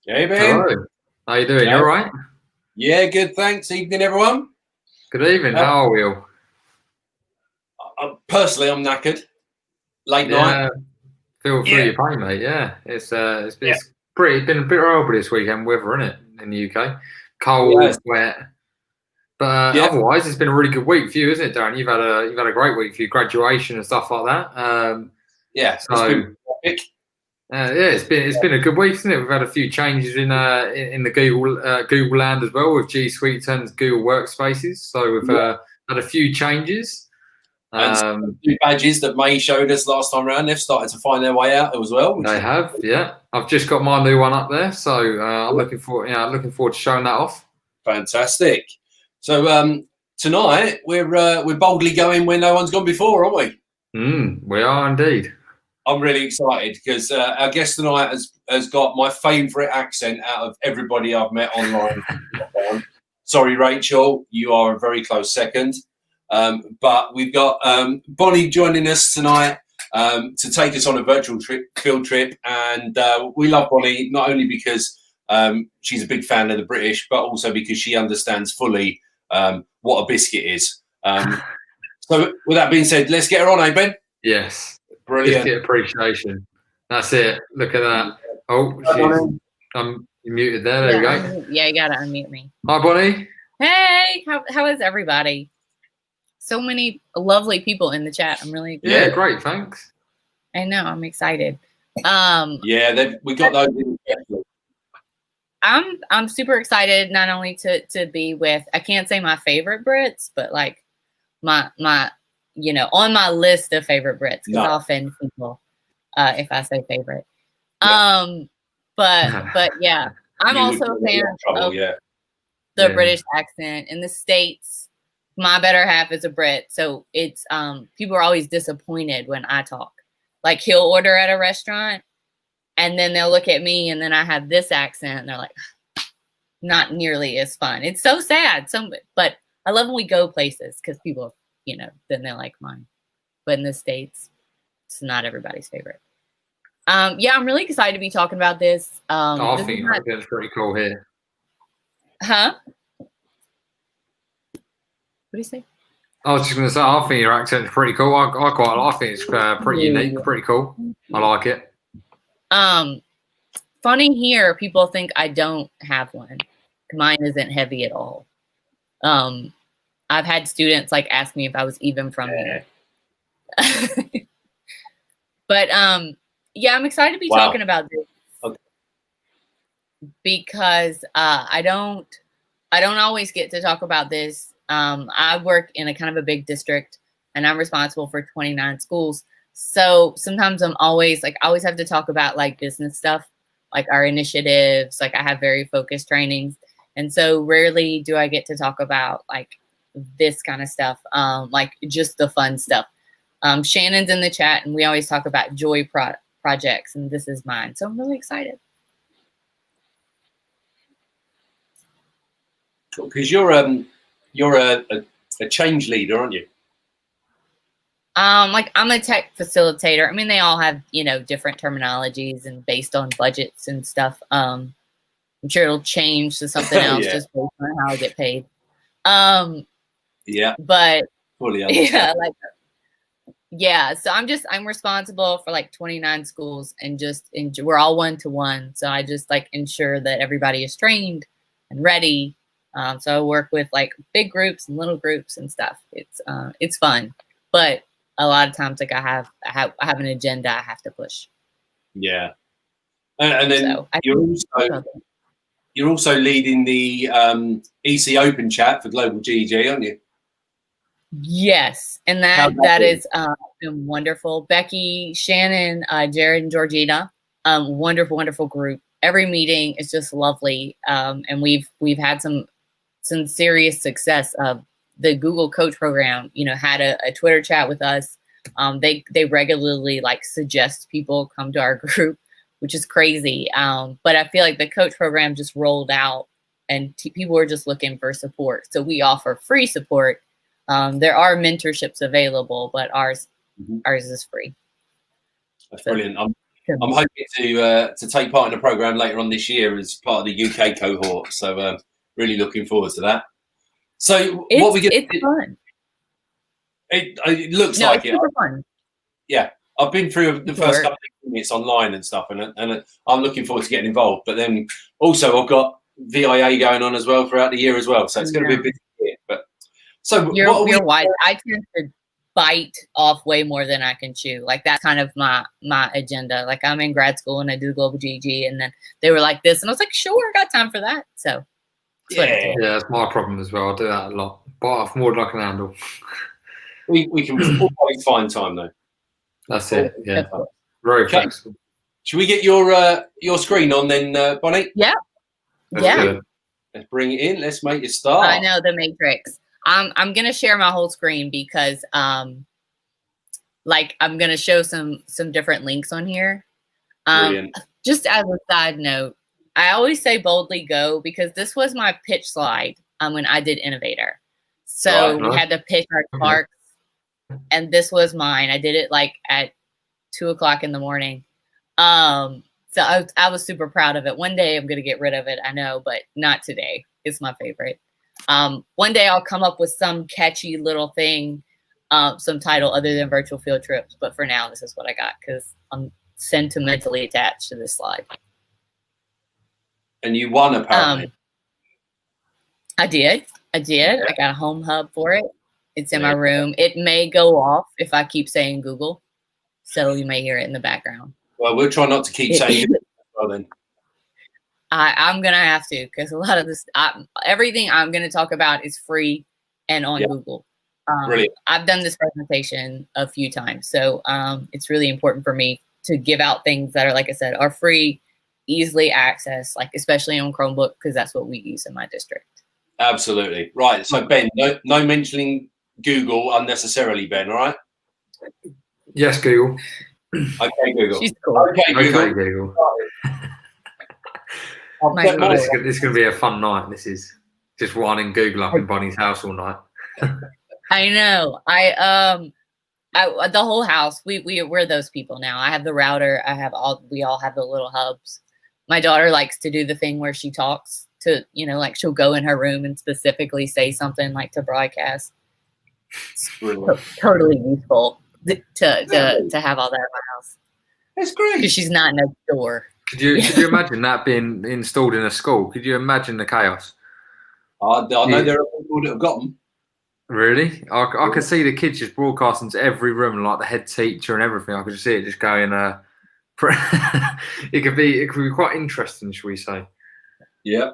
Hey, Ben. Hello. How you doing? You all right? Yeah, good. Thanks. Evening, everyone. Good evening. How are we all? Personally, I'm knackered. Late night. Feel through your pain, mate. Yeah, it's been a bit horrible this weekend weather, isn't it, in the UK? Cold, wet. But otherwise, it's been a really good week for you, isn't it, Darren? You've had a great week for your graduation and stuff like that. It's been a good week, isn't it? We've had a few changes in the Google land as well, with G Suite turns Google Workspaces. So we've had a few changes. And new badges that May showed us last time around, they've started to find their way out as well. They have, yeah. I've just got my new one up there, so I'm looking forward to showing that off. Fantastic. So tonight we're boldly going where no one's gone before, aren't we? We are indeed. I'm really excited because our guest tonight has got my favourite accent out of everybody I've met online. Sorry, Rachel, you are a very close second. But we've got Bonnie joining us tonight to take us on a virtual field trip. And we love Bonnie, not only because she's a big fan of the British, but also because she understands fully what a biscuit is. So with that being said, let's get her on, eh, Ben? Yes. Brilliant. Biscuit appreciation. That's it. Look at that. Oh, I'm muted there. There we go. Yeah, you got to unmute me. Hi, Bonnie. Hey, how is everybody? So many lovely people in the chat. I'm really excited. Yeah, great. Thanks. I know. I'm excited. We got those. I'm super excited not only to be with, I can't say my favorite Brits, but like my on my list of favorite Brits, because I'll offend people if I say favorite. But yeah, I'm also a fan of the British accent. In the States, my better half is a Brit, so it's people are always disappointed when I talk. Like, he'll order at a restaurant, and then they'll look at me, and then I have this accent, and they're like, not nearly as fun. It's so sad. But I love when we go places because people, then they like mine. But in the States, it's not everybody's favorite. I'm really excited to be talking about this. I think it's pretty cool here. Huh? What do you say? I was just going to say, I think your accent's pretty cool. I think it's pretty unique, pretty cool. I like it. Funny here, people think I don't have one. Mine isn't heavy at all. I've had students ask me if I was even from here. But I'm excited to be talking about this because I don't always get to talk about this. I work in a kind of a big district, and I'm responsible for 29 schools. So sometimes I always have to talk about business stuff, like our initiatives. I have very focused trainings. And so rarely do I get to talk about this kind of stuff, just the fun stuff. Shannon's in the chat, and we always talk about joy projects, and this is mine. So I'm really excited. Because you're a change leader, aren't you? I'm a tech facilitator. I mean, they all have, different terminologies and based on budgets and stuff. I'm sure it'll change to something else just based on how I get paid. But fully understand. So I'm responsible for 29 schools, and we're all one-to-one. So I just ensure that everybody is trained and ready. So I work with big groups and little groups and stuff. It's fun, but a lot of times I have an agenda I have to push. Yeah. And then So you're also leading the EC Open chat for Global GEG, aren't you? Yes, and that is been wonderful. Becky, Shannon, Jared, and Georgina, wonderful group. Every meeting is just lovely, and we've had some serious success. The Google Coach Program, had a Twitter chat with us. They regularly suggest people come to our group, which is crazy. But I feel like the Coach Program just rolled out, and people are just looking for support. So we offer free support. There are mentorships available, but ours is free. That's brilliant. I'm hoping to take part in the program later on this year as part of the UK cohort. So really looking forward to that. So what we get? It's fun. It looks like it's super fun. Yeah, I've been through the first couple of minutes online and stuff, and I'm looking forward to getting involved. But then also I've got VIA going on as well throughout the year as well, so it's going to be a busy year. But so you're wise. I tend to bite off way more than I can chew. Like that's kind of my agenda. Like I'm in grad school and I do Global GEG, and then they were like this, and I was like, sure, I got time for that. So yeah, that's my problem as well. I do that a lot, but off more than I can handle. We can always find time though. That's it. Yeah, very flexible. Should we get your screen on then, Bonnie? Yeah. Good. Let's bring it in. Let's make it start. I know the Matrix. I'm gonna share my whole screen because I'm gonna show some different links on here. Just as a side note, I always say boldly go because this was my pitch slide when I did Innovator. So we had to pitch our Clarks, and this was mine. I did it at 2:00 in the morning. So I was super proud of it. One day I'm gonna get rid of it, I know, but not today. It's my favorite. One day I'll come up with some catchy little thing, some title other than virtual field trips. But for now, this is what I got because I'm sentimentally attached to this slide. And you won apparently. I did. I got a home hub for it. It's in my room. It may go off if I keep saying Google, so you may hear it in the background. Well, we'll try not to keep saying it. Well, then. I'm gonna have to because a lot of this, everything I'm gonna talk about is free and on Google. I've done this presentation a few times, so it's really important for me to give out things that are, like I said, are free, easily accessed, especially on Chromebook because that's what we use in my district. Absolutely right. So Ben, no mentioning Google unnecessarily, Ben. All right. Yes, Google. Okay, Google. She's cool. Okay, Google. Okay, Google. This is going to be a fun night. This is just winding Google up in Bonnie's house all night. I know. The whole house. We're those people now. I have the router. We all have the little hubs. My daughter likes to do the thing where she talks to, she'll go in her room and specifically say something to broadcast. Totally useful to have all that in my house. That's great. Because she's not next door. Could you imagine that being installed in a school? Could you imagine the chaos? I know there are people that have got them. Really? I could see the kids just broadcasting to every room, like the head teacher and everything. I could just see it just going. It could be quite interesting, shall we say? Yeah.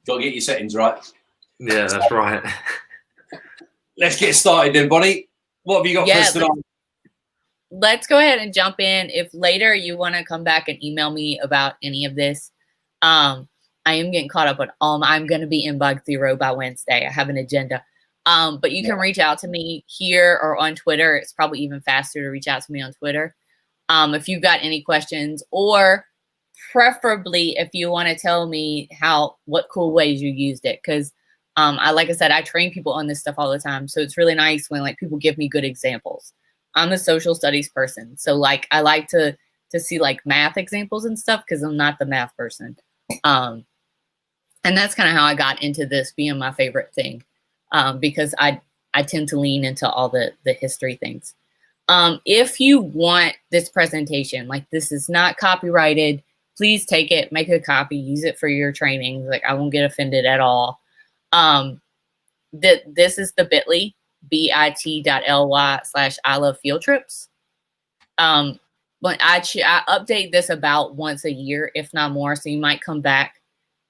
Got to get your settings right. Yeah, that's right. Let's get started then, Bonnie. What have you got for us tonight? Let's go ahead and jump in. If later you want to come back and email me about any of this, I am getting caught up on I'm going to be in bug 0 by Wednesday. I have an agenda. But you can reach out to me here or on Twitter. It's probably even faster to reach out to me on Twitter. If you've got any questions, or preferably if you want to tell me what cool ways you used it. Because like I said, I train people on this stuff all the time. So it's really nice when people give me good examples. I'm a social studies person. So I like to see math examples and stuff because I'm not the math person. And that's kind of how I got into this being my favorite thing. Because I tend to lean into all the history things. If you want this presentation, this is not copyrighted, please take it, make a copy, use it for your training. I won't get offended at all. This is the bit.ly, bit.ly/I love field trips. but I update this about once a year, if not more. So you might come back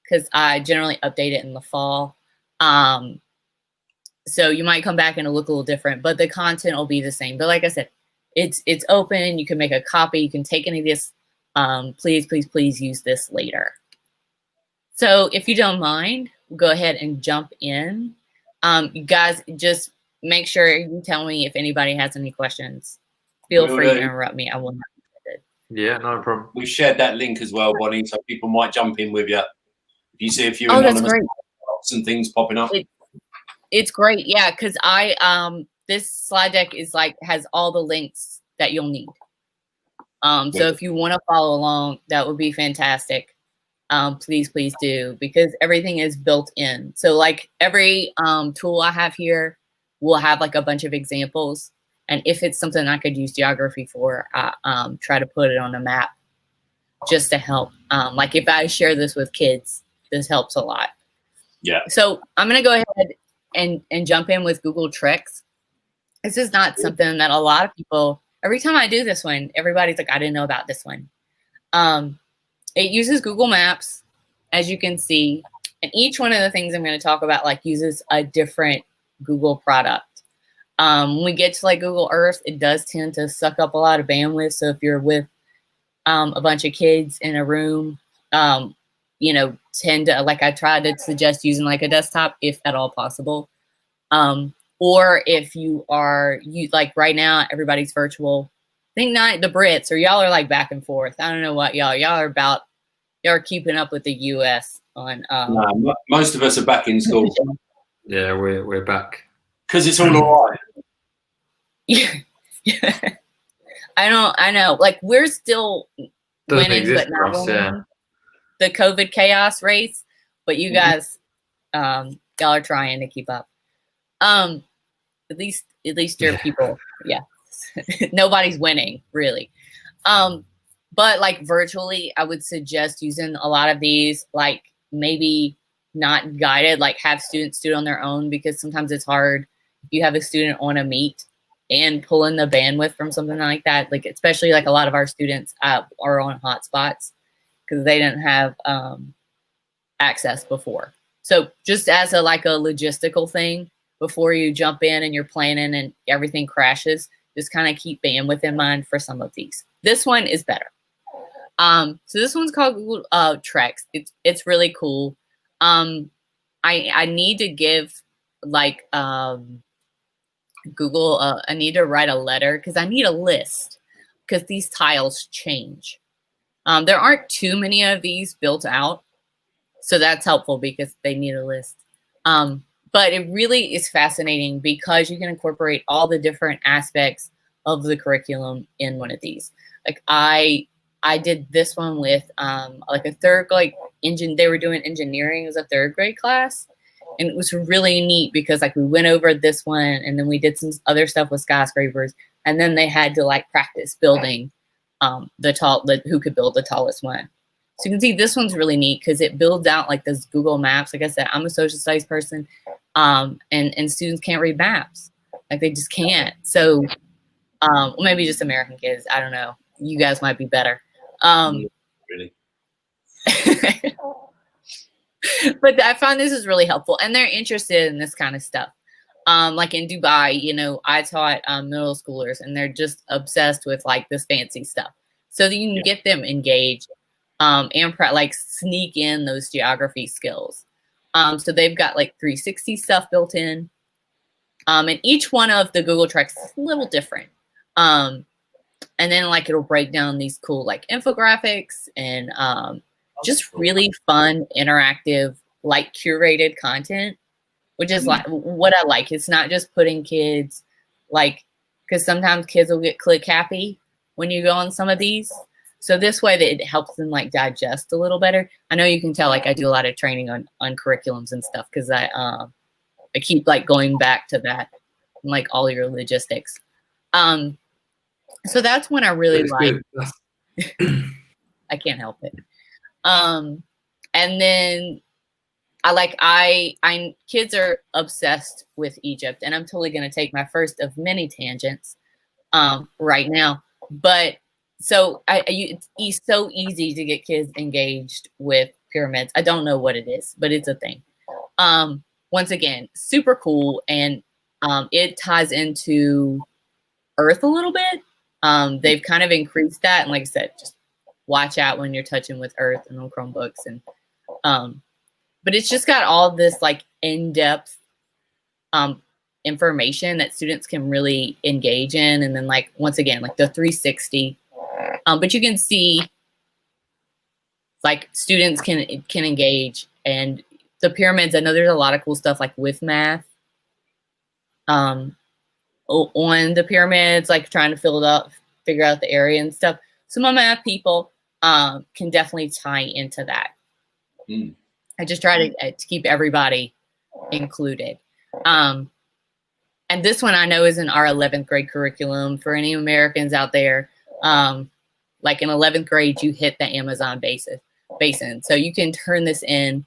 because I generally update it in the fall. So you might come back and it'll look a little different, but the content will be the same. But like I said, it's open. You can make a copy. You can take any of this. Please use this later. So if you don't mind, we'll go ahead and jump in. You guys just make sure you tell me if anybody has any questions. Feel free to interrupt me. I will not. Yeah, no problem. We've shared that link as well, Bonnie, so people might jump in with you. If you see a few anonymous and things popping up. It's great, yeah, because this slide deck is has all the links that you'll need. So if you want to follow along, that would be fantastic. Please do, because everything is built in. So like every tool I have here will have like a bunch of examples. And if it's something I could use geography for, I try to put it on a map just to help. Like if I share this with kids, this helps a lot. Yeah. So I'm going to go ahead and jump in with Google Tricks. This is not something that a lot of people, every time I do this one, everybody's like, I didn't know about this one. It uses Google Maps, as you can see. And each one of the things I'm going to talk about uses a different Google product. When we get to Google Earth, it does tend to suck up a lot of bandwidth. So if you're with a bunch of kids in a room, tend to, I try to suggest using a desktop if at all possible. Or if you are, right now, everybody's virtual. I think not the Brits, or y'all are back and forth. I don't know what y'all are keeping up with the US on. No, most of us are back in school. Yeah, we're back. Because it's all right. Yeah. I know. We're still winning, but not winning. Yeah. The COVID chaos race, but you guys, y'all are trying to keep up. At least your people, yeah. Nobody's winning, really. But virtually, I would suggest using a lot of these, maybe not guided, have students do it on their own, because sometimes it's hard if you have a student on a meet and pulling the bandwidth from something like that. Especially a lot of our students are on hotspots because they didn't have access before. So just as a logistical thing, before you jump in and you're planning and everything crashes, just kind of keep bandwidth in mind for some of these. This one is better. So this one's called Google Treks. It's really cool. I need to give Google, I need to write a letter because I need a list because these tiles change. There aren't too many of these built out, so that's helpful because they need a list. But it really is fascinating because you can incorporate all the different aspects of the curriculum in one of these. I did this one with a third they were doing engineering as a third grade class. And it was really neat because we went over this one and then we did some other stuff with skyscrapers, and then they had to practice building who could build the tallest one. So you can see this one's really neat because it builds out this Google Maps. Like I said, I'm a social studies person, and students can't read maps. They just can't. So maybe just American kids. I don't know. You guys might be better. Really? But I find this is really helpful, and they're interested in this kind of stuff. In Dubai, I taught middle schoolers, and they're just obsessed with this fancy stuff. So that you can get them engaged and sneak in those geography skills. So they've got 360 stuff built in, and each one of the Google Treks is a little different. And then it'll break down these cool infographics and just really fun, interactive, curated content, which is what I like. It's not just putting kids because sometimes kids will get click happy when you go on some of these. So this way that it helps them digest a little better. I know you can tell I do a lot of training on curriculums and stuff because I keep going back to that and all your logistics. So that's when I really like. I can't help it. And then I kids are obsessed with Egypt, and I'm totally going to take my first of many tangents right now. But so it's so easy to get kids engaged with pyramids. I don't know what it is, but it's a thing. Once again, super cool, and it ties into Earth a little bit. They've kind of increased that, and like I said, just watch out when you're touching with Earth and on Chromebooks, and but it's just got all this like in-depth information that students can really engage in, and then like once again like the 360. But you can see like students can engage, and the pyramids. I know there's a lot of cool stuff like with math. On the pyramids, like trying to fill it up, figure out the area and stuff. So my math people can definitely tie into that. I just try to keep everybody included. And this one I know is in our 11th grade curriculum for any Americans out there. Like in 11th grade, you hit the Amazon basin. So you can turn this in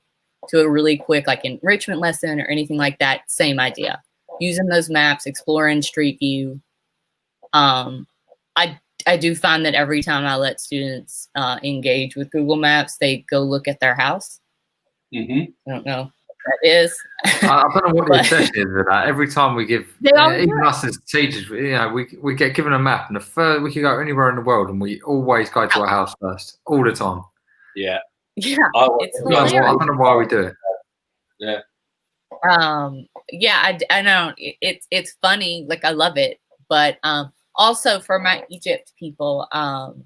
to a really quick like enrichment lesson or anything like that. Same idea. Using those maps, exploring Street View. I do find that every time I let students engage with Google Maps, they go look at their house. I don't know what that is. I don't know what the obsession is with that. Every time we give, even us as teachers, we get given a map, and the first we can go anywhere in the world, and we always go to our house first, all the time. Yeah, it's hilarious. I don't know why we do it. Yeah. I know it's funny. Like I love it, but also for my Egypt people, I'm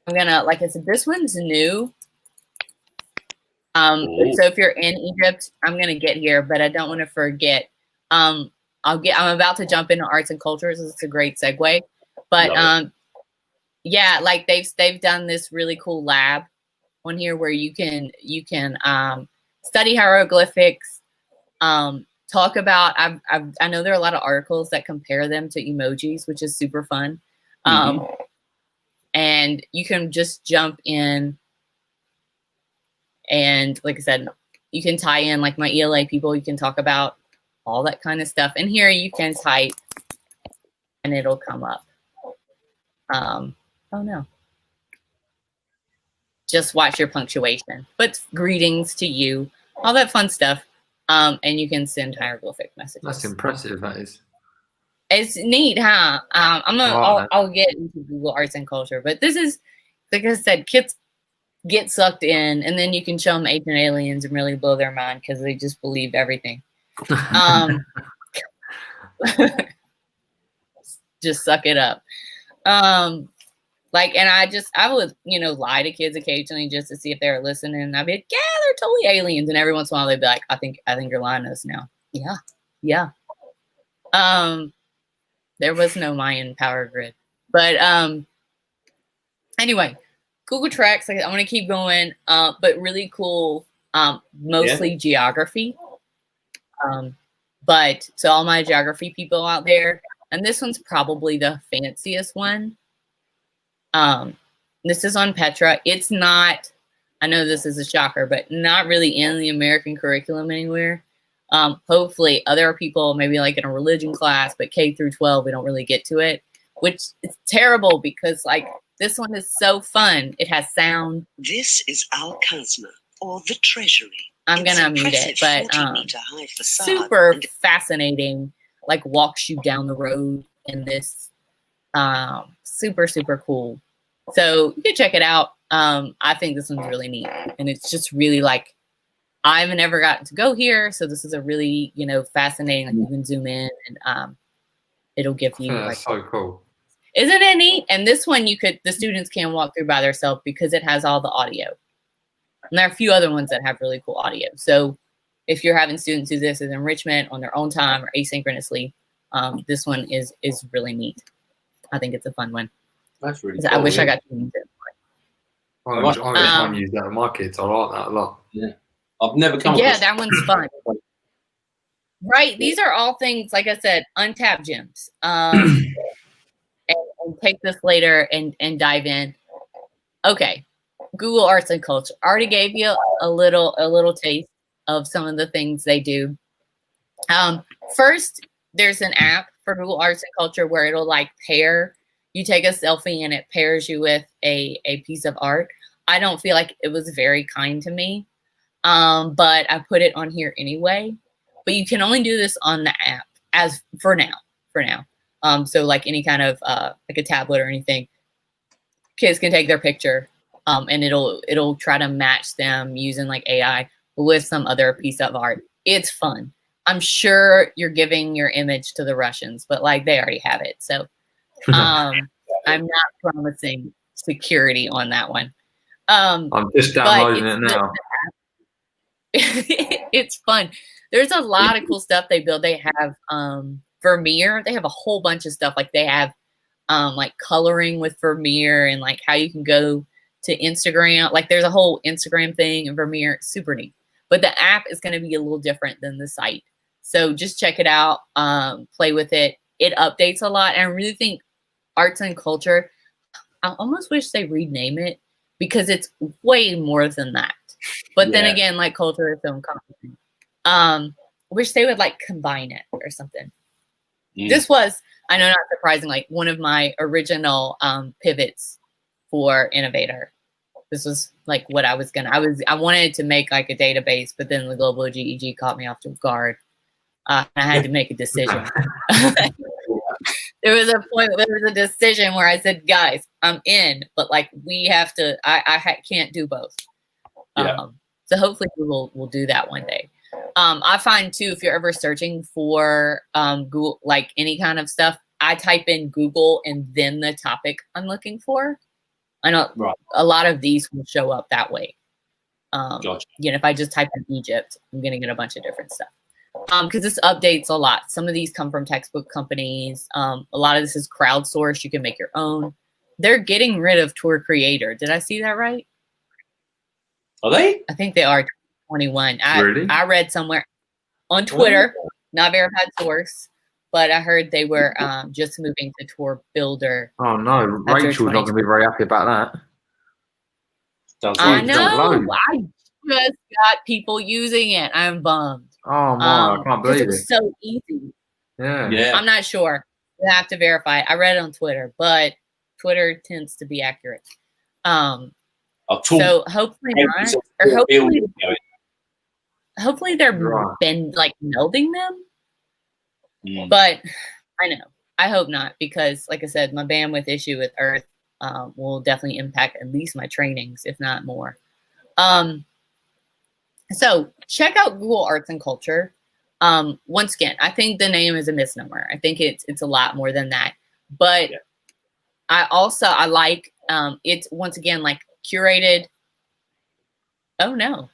gonna, like I said, this one's new. So if you're in Egypt, I'm gonna get here, but I don't want to forget. I'm about to jump into arts and cultures. So it's a great segue, but like they've done this really cool lab on here where you can study hieroglyphics, talk about. I know there are a lot of articles that compare them to emojis, which is super fun. And you can just jump in, and like I said, you can tie in like my ELA people. You can talk about all that kind of stuff. And here you can type, and it'll come up. Oh no. Just watch your punctuation, but greetings to you, all that fun stuff. And you can send hieroglyphic messages. That's impressive. That is. It's neat, huh? I'll get into Google Arts and Culture, but this is, like I said, kids get sucked in, and then you can show them Ancient Aliens and really blow their mind because they just believe everything. Just suck it up. And I would, lie to kids occasionally just to see if they were listening. And I'd be like, yeah, they're totally aliens. And every once in a while they'd be like, I think you're lying to us now. Yeah. There was no Mayan power grid. But anyway, Google Tracks, I want to keep going, but really cool, mostly geography. But to all my geography people out there, and this one's probably the fanciest one. This is on Petra. It's not, I know this is a shocker, but not really in the American curriculum anywhere. Hopefully other people, maybe like in a religion class, but K through 12, we don't really get to it, which is terrible because like this one is so fun. It has sound. This is Al-Kazma, or the Treasury. I'm going to mute it, but super fascinating, like walks you down the road in this. Super, super cool. So you can check it out. I think this one's really neat. And it's just really like, I've never gotten to go here. So this is a really, fascinating, like you can zoom in and it'll give you like, so cool. Isn't it neat? And this one the students can walk through by themselves because it has all the audio. And there are a few other ones that have really cool audio. So if you're having students do this as enrichment on their own time or asynchronously, this one is really neat. I think it's a fun one. That's really cool. I wish I got to use it. I use that with my kids. I like that a lot. Yeah. I've never come across that one's fun. Right. These are all things, like I said, untapped gems. And take this later and dive in. Okay. Google Arts and Culture. I already gave you a little taste of some of the things they do. First, there's an app for Google Arts and Culture where it'll like pair. You take a selfie and it pairs you with a piece of art. I don't feel like it was very kind to me, but I put it on here anyway. But you can only do this on the app as for now. So like any kind of like a tablet or anything, kids can take their picture, and it'll try to match them using like AI with some other piece of art. It's fun. I'm sure you're giving your image to the Russians, but like they already have it. So I'm not promising security on that one. I'm just downloading it now. It's fun. There's a lot of cool stuff they build. They have Vermeer. They have a whole bunch of stuff. Like they have like coloring with Vermeer and like how you can go to Instagram. Like there's a whole Instagram thing in Vermeer. It's super neat. But the app is going to be a little different than the site. So just check it out. Play with it. It updates a lot. And I really think Arts and Culture, I almost wish they rename it because it's way more than that. But then again, like culture is so encompassing. Wish they would like combine it or something. This was, I know, not surprising, like one of my original pivots for Innovator. This was like what I was I wanted to make like a database, but then the global GEG caught me off guard. I had to make a decision. There was a point, there was a decision where I said, guys, I'm in, but like we have to, I can't do both. So hopefully Google will do that one day. I find too, if you're ever searching for Google, like any kind of stuff, I type in Google and then the topic I'm looking for. I know a lot of these will show up that way. Gotcha. You know, if I just type in Egypt, I'm going to get a bunch of different stuff. Because this updates a lot. Some of these come from textbook companies. A lot of this is crowdsourced. You can make your own. They're getting rid of Tour Creator. Did I see that right? Are they? I think they are 21. Really? I read somewhere on Twitter, not verified source, but I heard they were just moving to Tour Builder. Oh no, Rachel's not going to be very happy about that. I know. I just got people using it. I'm bummed. Oh my, I can't believe it. It's so easy. Yeah. I'm not sure. You have to verify it. I read it on Twitter, but Twitter tends to be accurate. So hopefully not, or hopefully they're been like melding them. But I know, I hope not, because like I said, my bandwidth issue with Earth will definitely impact at least my trainings, if not more. So check out Google Arts and Culture. Once again, I think the name is a misnomer. I think it's a lot more than that. But I like it's once again like curated. Oh no.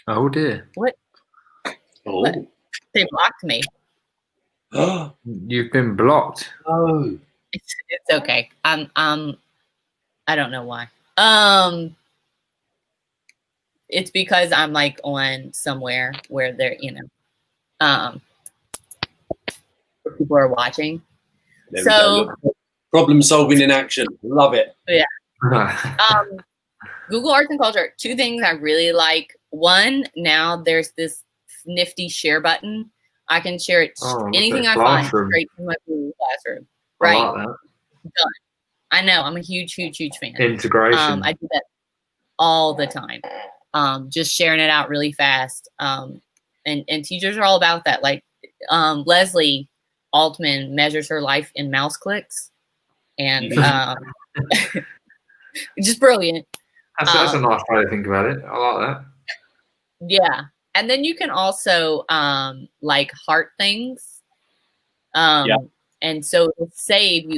Oh dear. What? Oh. What? They blocked me. You've been blocked. Oh. It's okay. I don't know why. It's because I'm like on somewhere where they're, people are watching. So problem solving in action. Love it. Yeah. Google Arts and Culture. Two things I really like. One, now there's this nifty share button. I can share it anything I find straight from my Google Classroom. Right. I like that. Done. I know. I'm a huge fan. Integration. I do that all the time. Just sharing it out really fast. And teachers are all about that. Like Leslie Altman measures her life in mouse clicks. And just brilliant. That's a nice way to think about it. I like that. Yeah. And then you can also like heart things. And so it'll save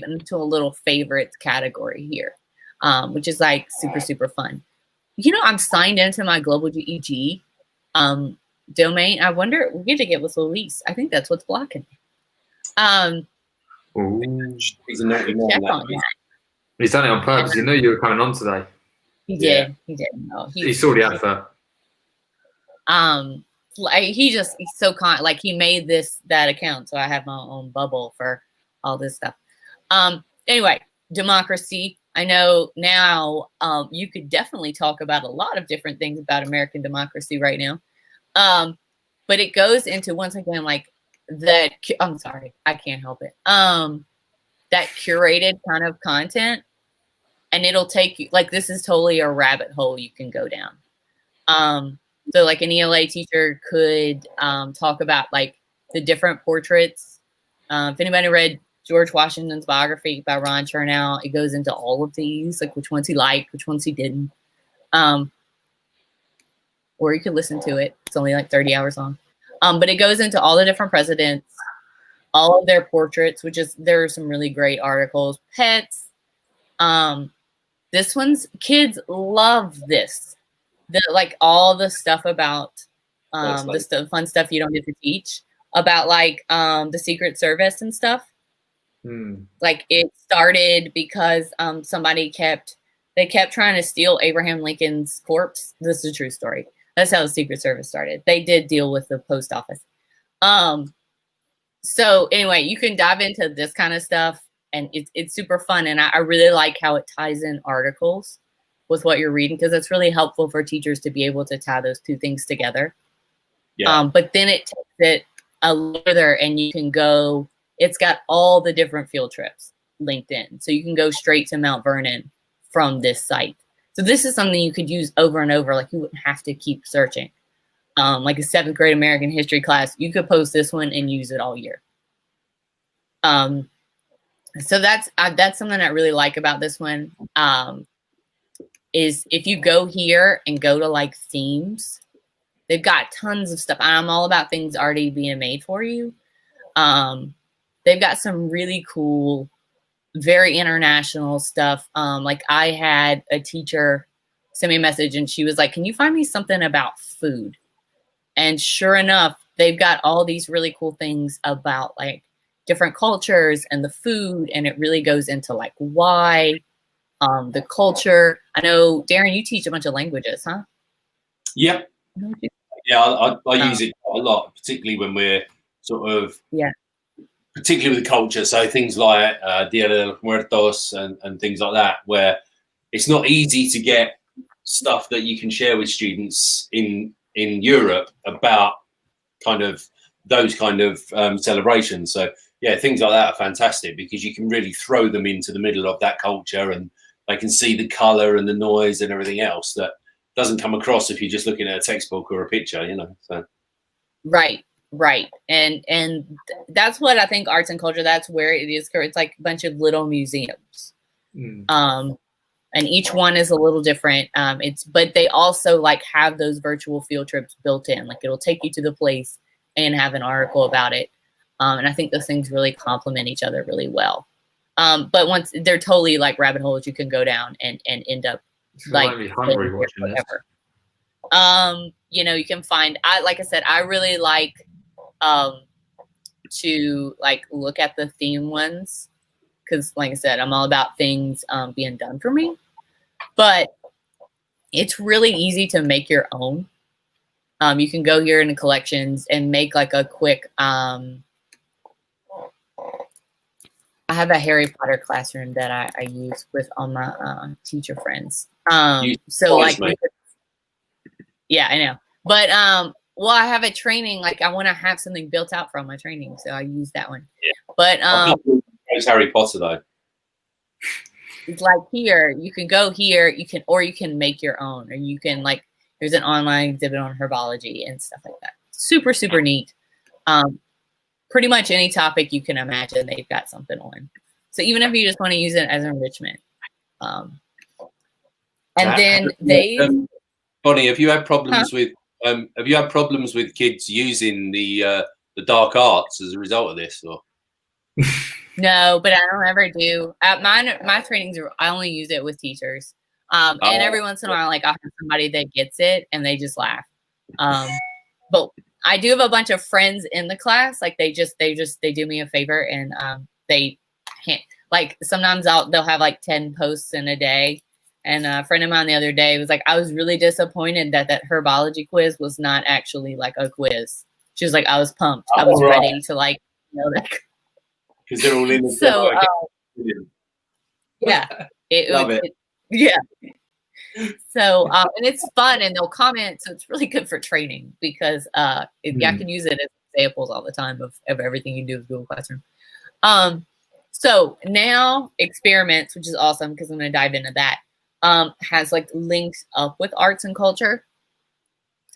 into a little favorites category here, which is like super fun. I'm signed into my global GEG domain. I wonder, we'll get to get with Luis. I think that's what's blocking me. He's a naughty man. He's done it on purpose. He knew you were coming on today. He did. He did. No, he saw the advert. He's so like he made that account, so I have my own bubble for all this stuff. Anyway, democracy. I know now you could definitely talk about a lot of different things about American democracy right now. But it goes into, once again, like that I'm sorry, I can't help it. That curated kind of content, and it'll take you like this is totally a rabbit hole you can go down. So like an ELA teacher could talk about like the different portraits. If anybody read George Washington's biography by Ron Chernow, it goes into all of these, like which ones he liked, which ones he didn't. Or you could listen to it. It's only like 30 hours long. But it goes into all the different presidents, all of their portraits, there are some really great articles. Pets. This one's kids love this. Like all the stuff about the fun stuff you don't get to teach about like the Secret Service and stuff. Like it started because somebody kept trying to steal Abraham Lincoln's corpse. This is a true story. That's how the Secret Service started. They did deal with the post office. So anyway, you can dive into this kind of stuff, and it's super fun. And I really like how it ties in articles with what you're reading, because it's really helpful for teachers to be able to tie those two things together. Yeah. But then it takes it a little further, and you can go. It's got all the different field trips linked in, so you can go straight to Mount Vernon from this site. So this is something you could use over and over. Like you wouldn't have to keep searching. Like a 7th grade American history class, you could post this one and use it all year. So that's something I really like about this one. Is if you go here and go to like themes, they've got tons of stuff. I'm all about things already being made for you. They've got some really cool, very international stuff. Like I had a teacher send me a message and she was like, can you find me something about food? And sure enough, they've got all these really cool things about like different cultures and the food. And it really goes into like why, the culture. I know, Darren, you teach a bunch of languages, huh? Yep. Yeah, I use it quite a lot, particularly when we're sort of, particularly with the culture. So things like Dia de los Muertos and things like that, where it's not easy to get stuff that you can share with students in Europe about kind of those kind of celebrations. So yeah, things like that are fantastic because you can really throw them into the middle of that culture and they can see the color and the noise and everything else that doesn't come across if you're just looking at a textbook or a picture, you know. So right. And that's what I think arts and culture, that's where it is. It's like a bunch of little museums. And each one is a little different. But they also like have those virtual field trips built in. Like it'll take you to the place and have an article about it. And I think those things really complement each other really well. But once they're totally like rabbit holes, you can go down and end up like hungry watching whatever. You know, you can find. Like I said, I really like to like look at the theme ones because, like I said, I'm all about things being done for me. But it's really easy to make your own. You can go here in the collections and make like a quick. I have a Harry Potter classroom that I use with all my teacher friends. So like, yeah, I know. But well, I have a training. Like I want to have something built out from my training, so I use that one. Yeah. But it's Harry Potter though. It's like here, you can go here, you can make your own, or you can like. There's an online exhibit on herbology and stuff like that. Super, super neat. Pretty much any topic you can imagine, they've got something on. So even if you just want to use it as enrichment. And then Bonnie, have you had problems with kids using the dark arts as a result of this? Or no, but I don't ever do. My trainings I only use it with teachers. And every once in a while, like I'll have somebody that gets it and they just laugh. But I do have a bunch of friends in the class. Like they do me a favor and they can't, like sometimes they'll have like 10 posts in a day. And a friend of mine the other day was like, I was really disappointed that herbology quiz was not actually like a quiz. She was like, I was pumped. I was ready to like, you know, that. Because they're all in the so yeah, love it. Yeah. So and it's fun and they'll comment, so it's really good for training because I can use it as examples all the time of everything you do with Google Classroom. So now experiments, which is awesome because I'm going to dive into that, has like linked up with arts and culture.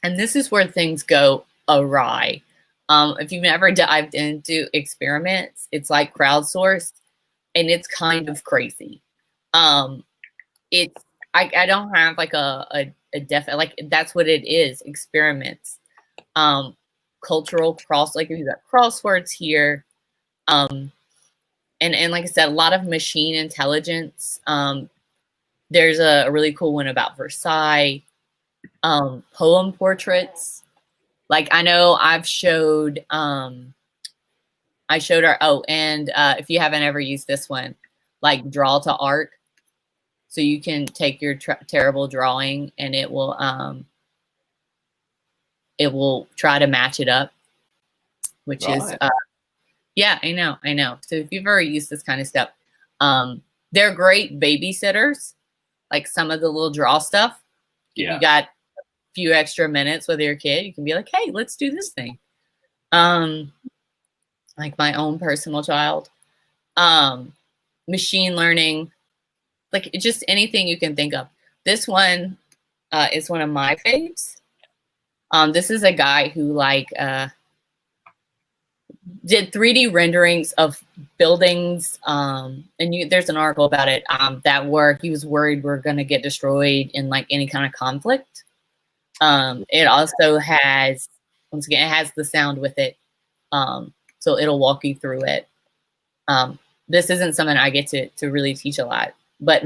And this is where things go awry. If you've never dived into experiments, it's like crowdsourced and it's kind of crazy. I don't have like a definite, like that's what it is, experiments. Cultural like if you got crosswords here. And like I said, a lot of machine intelligence. There's a really cool one about Versailles. Poem portraits. Like I know I've showed and if you haven't ever used this one, like draw to art. So you can take your terrible drawing and it will try to match it up, which is yeah, I know. So if you've ever used this kind of stuff, they're great babysitters. Like some of the little draw stuff. Yeah. You got few extra minutes with your kid, you can be like, hey, let's do this thing. Like my own personal child. Machine learning, like just anything you can think of. This one is one of my faves. This is a guy who like did 3D renderings of buildings, and there's an article about it that where he was worried we're going to get destroyed in like any kind of conflict. It also has, once again, it has the sound with it, so it'll walk you through it. This isn't something I get to really teach a lot, but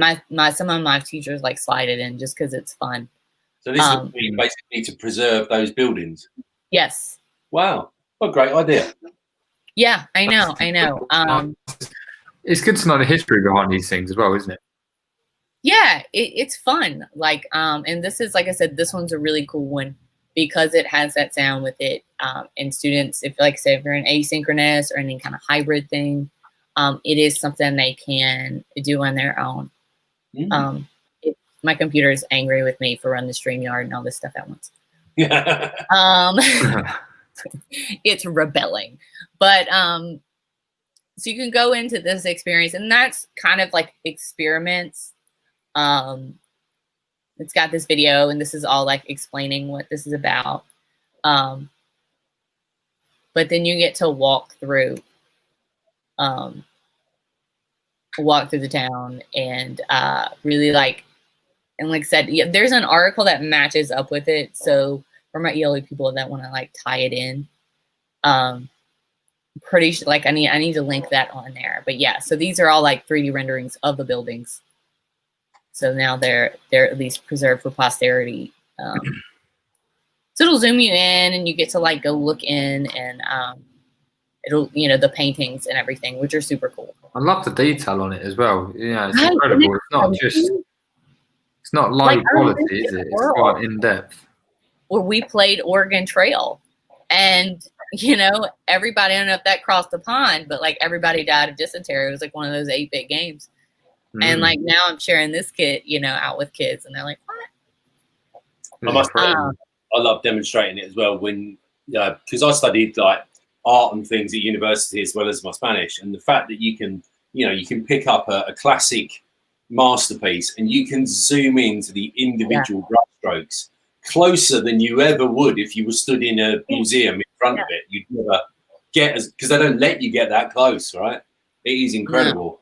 some of my teachers like slide it in just because it's fun. So this would be basically to preserve those buildings. Yes. Wow, what a great idea! Yeah, I know. It's good to know the history behind these things as well, isn't it? Yeah, it's fun. Like, and this is, like I said, this one's a really cool one because it has that sound with it. And students, if like I said, if you're an asynchronous or any kind of hybrid thing, it is something they can do on their own. My computer is angry with me for running the StreamYard and all this stuff at once. It's rebelling. But so you can go into this experience, and that's kind of like experiments. It's got this video, and this is all like explaining what this is about. But then you get to walk through the town and really like, and like I said, yeah, there's an article that matches up with it. So for my ELE people that want to like tie it in, pretty sure, like I need to link that on there. But yeah, so these are all like 3D renderings of the buildings. So now they're at least preserved for posterity. So it'll zoom you in, and you get to like go look in, and it'll the paintings and everything, which are super cool. I love the detail on it as well. Yeah, it's incredible. It's not just, it's not low quality, is it? It's quite in depth. Where we played Oregon Trail, and everybody, I don't know if that crossed the pond, but like everybody died of dysentery. It was like one of those 8-bit games. And like now I'm sharing this kit, out with kids, and they're like, "What?" I must say, I love demonstrating it as well when, because I studied like art and things at university as well as my Spanish, and the fact that you can pick up a classic masterpiece and you can zoom into the individual brush strokes closer than you ever would if you were stood in a museum in front of it. You'd never get because they don't let you get that close, right? It is incredible.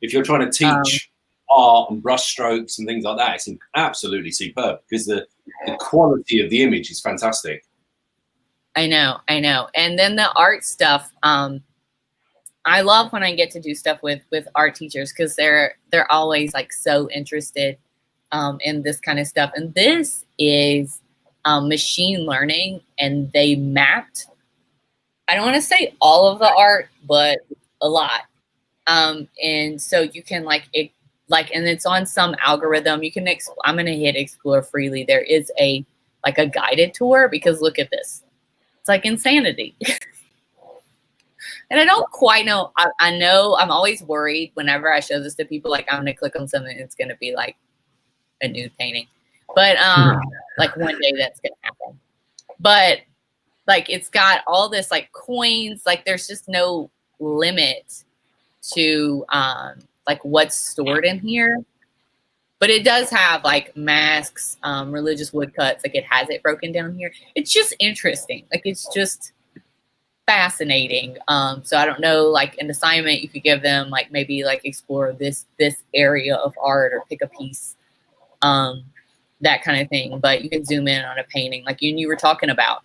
If you're trying to teach art and brush strokes and things like that, it's absolutely superb because the quality of the image is fantastic. I know. And then the art stuff, I love when I get to do stuff with art teachers because they're always like so interested in this kind of stuff. And this is machine learning, and they mapped, I don't want to say all of the art, but a lot. And so you can and it's on some algorithm. You can, I'm going to hit explore freely. There is a guided tour because look at this. It's like insanity. And I don't quite know. I know I'm always worried whenever I show this to people, like I'm going to click on something. It's going to be like a nude painting, but like one day that's going to happen. But like it's got all this like coins. Like there's just no limit to like what's stored in here. But it does have like masks, religious woodcuts. Like it has it broken down here. It's just interesting. Like it's just fascinating. So I don't know, like an assignment you could give them, like maybe like explore this area of art or pick a piece, that kind of thing. But you can zoom in on a painting, like you were talking about.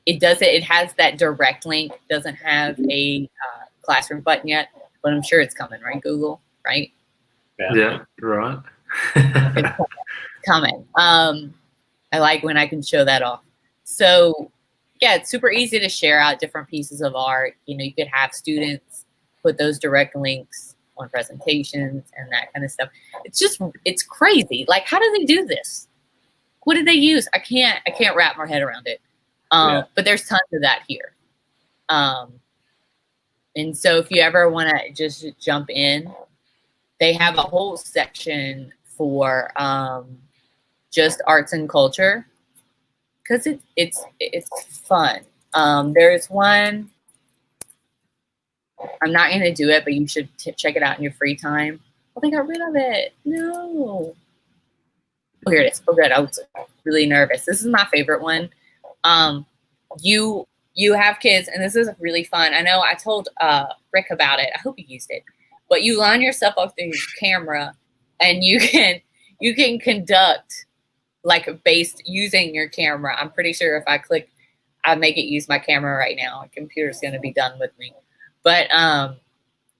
It has that direct link. Doesn't have a classroom button yet, but I'm sure it's coming, right? Google, right? Yeah, right. It's coming. I like when I can show that off. So yeah, it's super easy to share out different pieces of art. You know, you could have students put those direct links on presentations and that kind of stuff. It's crazy. Like, how do they do this? What did they use? I can't wrap my head around it. But there's tons of that here. And so if you ever want to just jump in, they have a whole section for just arts and culture, because it's fun. There's one, I'm not going to do it, but you should check it out in your free time. Oh, they got rid of it. No. Oh, here it is. Oh, good. I was really nervous. This is my favorite one. You have kids, and this is really fun. I know I told Rick about it. I hope he used it. But you line yourself up through your camera, and you can conduct like based using your camera. I'm pretty sure if I click, I make it use my camera right now, my computer's going to be done with me. But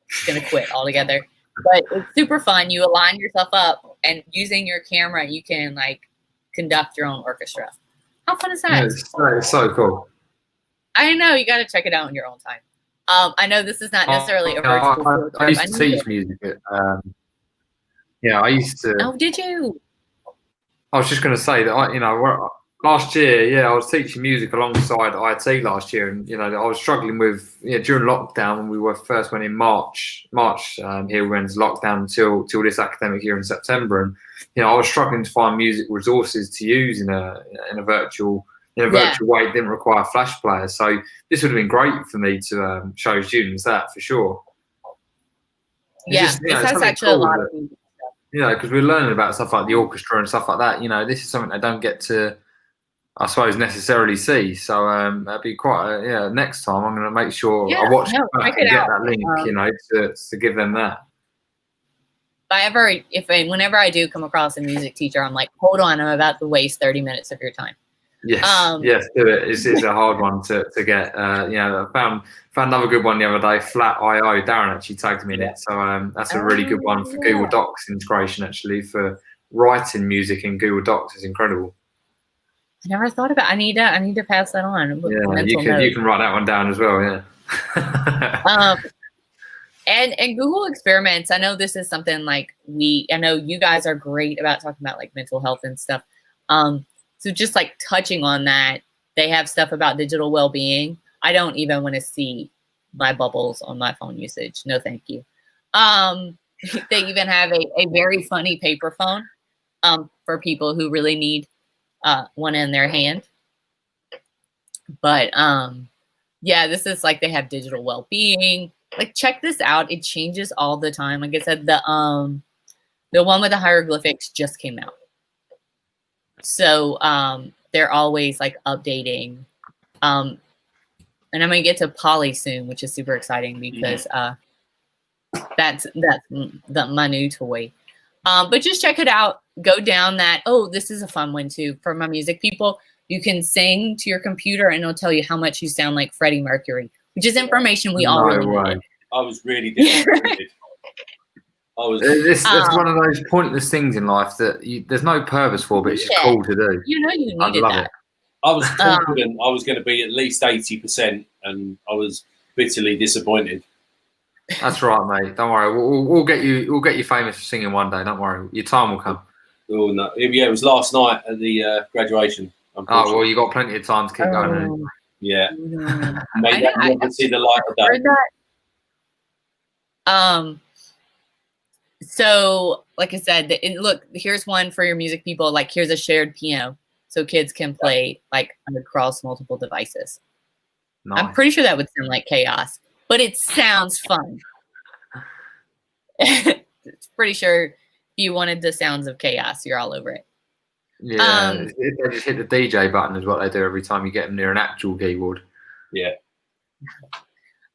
it's going to quit altogether. But it's super fun. You align yourself up, and using your camera, you can like conduct your own orchestra. How fun is that? Yeah, it's so cool. I know, you got to check it out in your own time. I know this is not necessarily a virtual. I used to teach music. I used to. Oh, did you? I was just going to say that last year, I was teaching music alongside IT last year, and I was struggling with during lockdown when we first went in March here when's lockdown till this academic year in September, and I was struggling to find music resources to use in a virtual way. It didn't require flash players, so this would have been great for me to show students that for sure. This has actually cool, a lot of music. Because we're learning about stuff like the orchestra and stuff like that. This is something I don't get to, I suppose, necessarily see. So that'd be quite next time I'm going to make sure I watch it back and get that link, to give them that. Whenever I do come across a music teacher, I'm like, hold on, I'm about to waste 30 minutes of your time. Yes, yes, do it. It's a hard one to get. I found another good one the other day. Flat.io. Darren actually tagged me in it, so that's a really good one for Google Docs integration. Actually, for writing music in Google Docs is incredible. I never thought about. I need to pass that on. Yeah, you can write that one down as well. Yeah. And Google Experiments. I know this is something like I know you guys are great about talking about like mental health and stuff. So just like touching on that, they have stuff about digital well-being. I don't even want to see my bubbles on my phone usage. No, thank you. They even have a very funny paper phone for people who really need one in their hand. But this is like they have digital well-being. Like, check this out. It changes all the time. Like I said, the one with the hieroglyphics just came out. So they're always like updating. And I'm gonna get to Poly soon, which is super exciting because that's my new toy. But just check it out. Go down that. Oh, this is a fun one too for my music people. You can sing to your computer and it'll tell you how much you sound like Freddie Mercury, which is information we all really need. I was really disappointed. It's one of those pointless things in life that there's no purpose for, but it's just cool to do. You needed that. I was confident I was going to be at least 80%, and I was bitterly disappointed. That's right, mate. Don't worry. We'll get you famous for singing one day. Don't worry. Your time will come. Oh no! Yeah, it was last night at the graduation. Oh well, you got plenty of time to keep going. Yeah. Maybe I never see the light of day. So, like I said, look, here's one for your music people. Like, here's a shared piano. so kids can play like across multiple devices. Nice. I'm pretty sure that would sound like chaos, but it sounds fun. It's pretty sure if you wanted the sounds of chaos, you're all over it. Yeah, they just hit the DJ button is what they do every time you get them near an actual keyboard. Yeah.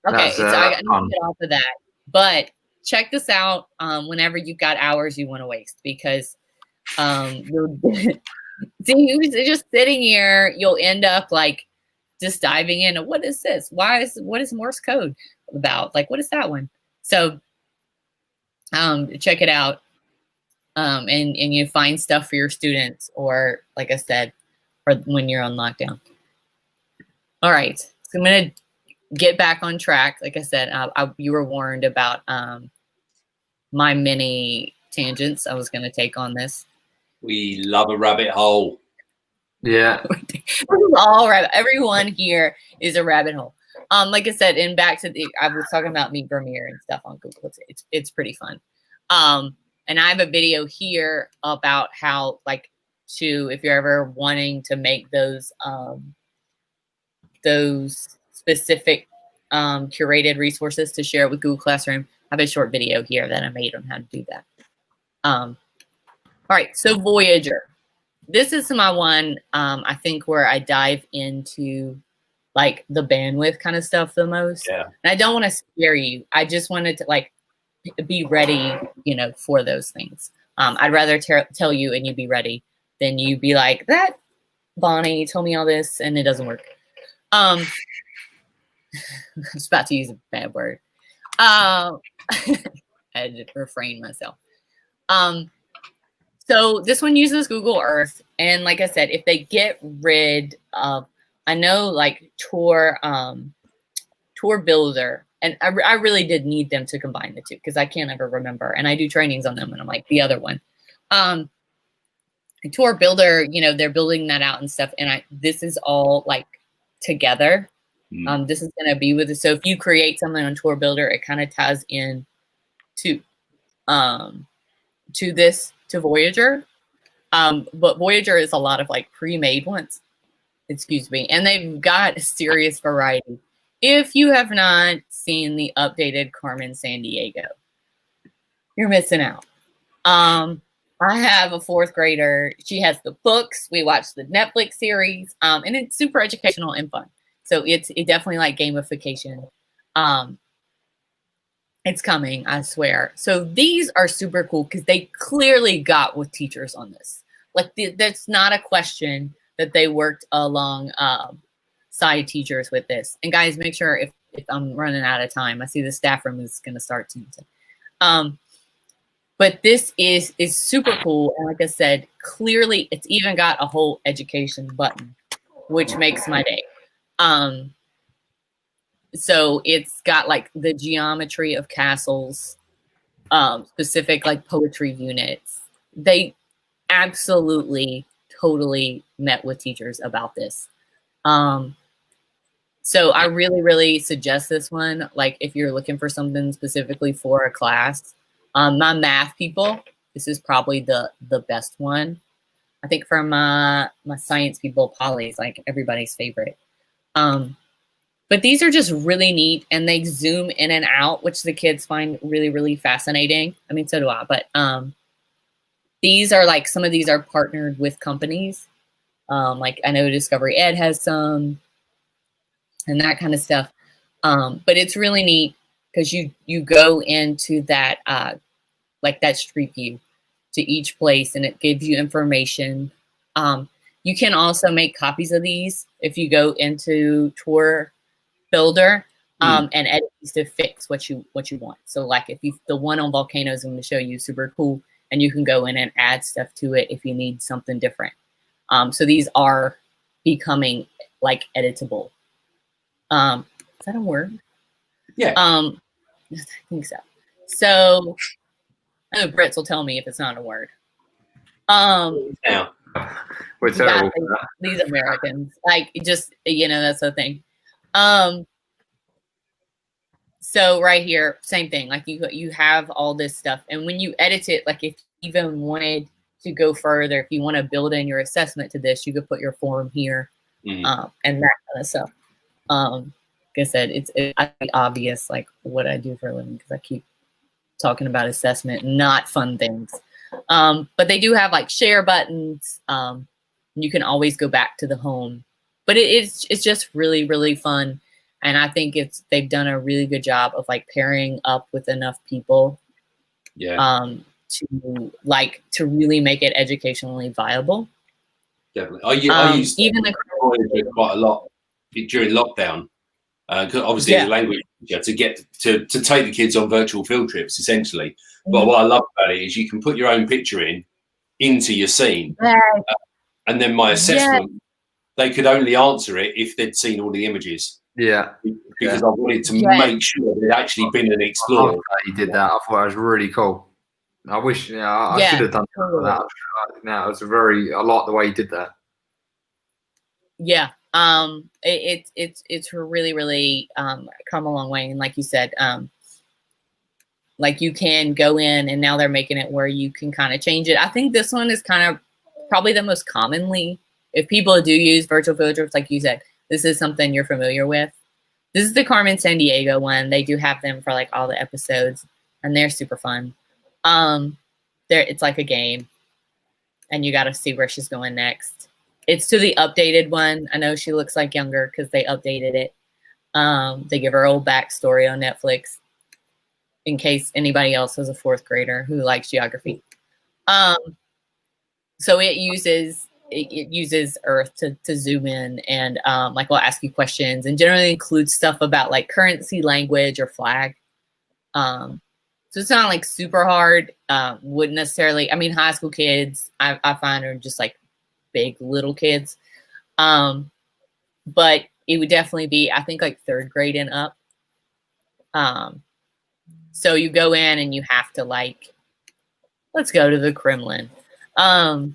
Okay, so I got to get off of that. But check this out whenever you've got hours you want to waste, because you'll just sitting here, you'll end up like just diving into what is this? What is Morse code about? Like, what is that one? So check it out. And you find stuff for your students, or like I said, or when you're on lockdown. All right, so I'm gonna get back on track. Like I said, you were warned about my mini tangents I was gonna take on this. We love a rabbit hole. Yeah. All right, everyone here is a rabbit hole. Like I said, and back to I was talking about Meet Vermeer and stuff on Google. It's pretty fun. And I have a video here about how, like, if you're ever wanting to make those specific curated resources to share with Google Classroom, I have a short video here that I made on how to do that. All right, so Voyager. This is my one, I think, where I dive into like the bandwidth kind of stuff the most. Yeah. And I don't want to scare you. I just wanted to like be ready, for those things. I'd rather tell you and you be ready than you be like, that Bonnie told me all this and it doesn't work. I was about to use a bad word. I had to refrain myself. So this one uses Google Earth. And like I said, if they get rid of, I know like Tour Builder, and I really did need them to combine the two because I can't ever remember. And I do trainings on them and I'm like, the other one. Tour Builder, they're building that out and stuff. And this is all like together. This is going to be with it. So if you create something on Tour Builder, it kind of ties in to Voyager. But Voyager is a lot of like pre-made ones. Excuse me. And they've got a serious variety. If you have not seen the updated Carmen Sandiego, you're missing out. I have a fourth grader. She has the books. We watch the Netflix series, and it's super educational and fun. So it definitely like gamification. It's coming, I swear. So these are super cool because they clearly got with teachers on this. Like that's not a question that they worked along side teachers with this. And guys, make sure if I'm running out of time, I see the staff room is going to start soon. But this is super cool. And like I said, clearly it's even got a whole education button, which makes my day. So it's got like the geometry of castles, specific like poetry units. They absolutely totally met with teachers about this. So I really, really suggest this one. Like if you're looking for something specifically for a class, my math people, this is probably the best one. I think for my science people, Polly is like everybody's favorite. But these are just really neat, and they zoom in and out, which the kids find really, really fascinating. I mean, so do I. But these are like, some of these are partnered with companies. Like I know Discovery Ed has some and that kind of stuff. But it's really neat because you go into that, like that street view to each place, and it gives you information. You can also make copies of these if you go into Tour Builder and edit these to fix what you want. So like if the one on volcanoes I'm going to show you, super cool, and you can go in and add stuff to it if you need something different. So these are becoming like editable. Is that a word? Yeah. I think so. So I know Brits will tell me if it's not a word. Yeah. We're terrible. These Americans, like, just, that's the thing. So right here, same thing. Like you have all this stuff, and when you edit it, like if you even wanted to go further, if you want to build in your assessment to this, you could put your form here, and that kind of stuff. Like I said, it's obvious like what I do for a living because I keep talking about assessment, not fun things. But they do have like share buttons. You can always go back to the home, but it's just really, really fun. And I think they've done a really good job of like pairing up with enough people. Yeah. To really make it educationally viable. Definitely. I used even Voyager quite a lot during lockdown. Because obviously as a language teacher, to get to take the kids on virtual field trips essentially. But what I love about it is you can put your own picture into your scene, and then my assessment, they could only answer it if they'd seen all the images. Yeah, because I wanted to make sure they'd actually been and explored. You did that. I thought it was really cool. I wish I should have done that. Now it's I like the way you did that. Yeah. It's really, really come a long way. And like you said, like you can go in and now they're making it where you can kind of change it. I think this one is kind of probably the most commonly, if people do use virtual field trips, like you said, this is something you're familiar with. This is the Carmen Sandiego one. They do have them for like all the episodes and they're super fun. It's like a game and you got to see where she's going next. It's to the updated one. I know she looks like younger because they updated it. They give her old backstory on Netflix in case anybody else is a fourth grader who likes geography. So it uses Earth to zoom in and like we'll ask you questions and generally includes stuff about like currency, language, or flag. So it's not like super hard. Wouldn't necessarily. I mean, high school kids I find are just like big little kids, but it would definitely be I think like third grade and up. So you go in and you have to like, let's go to the Kremlin. So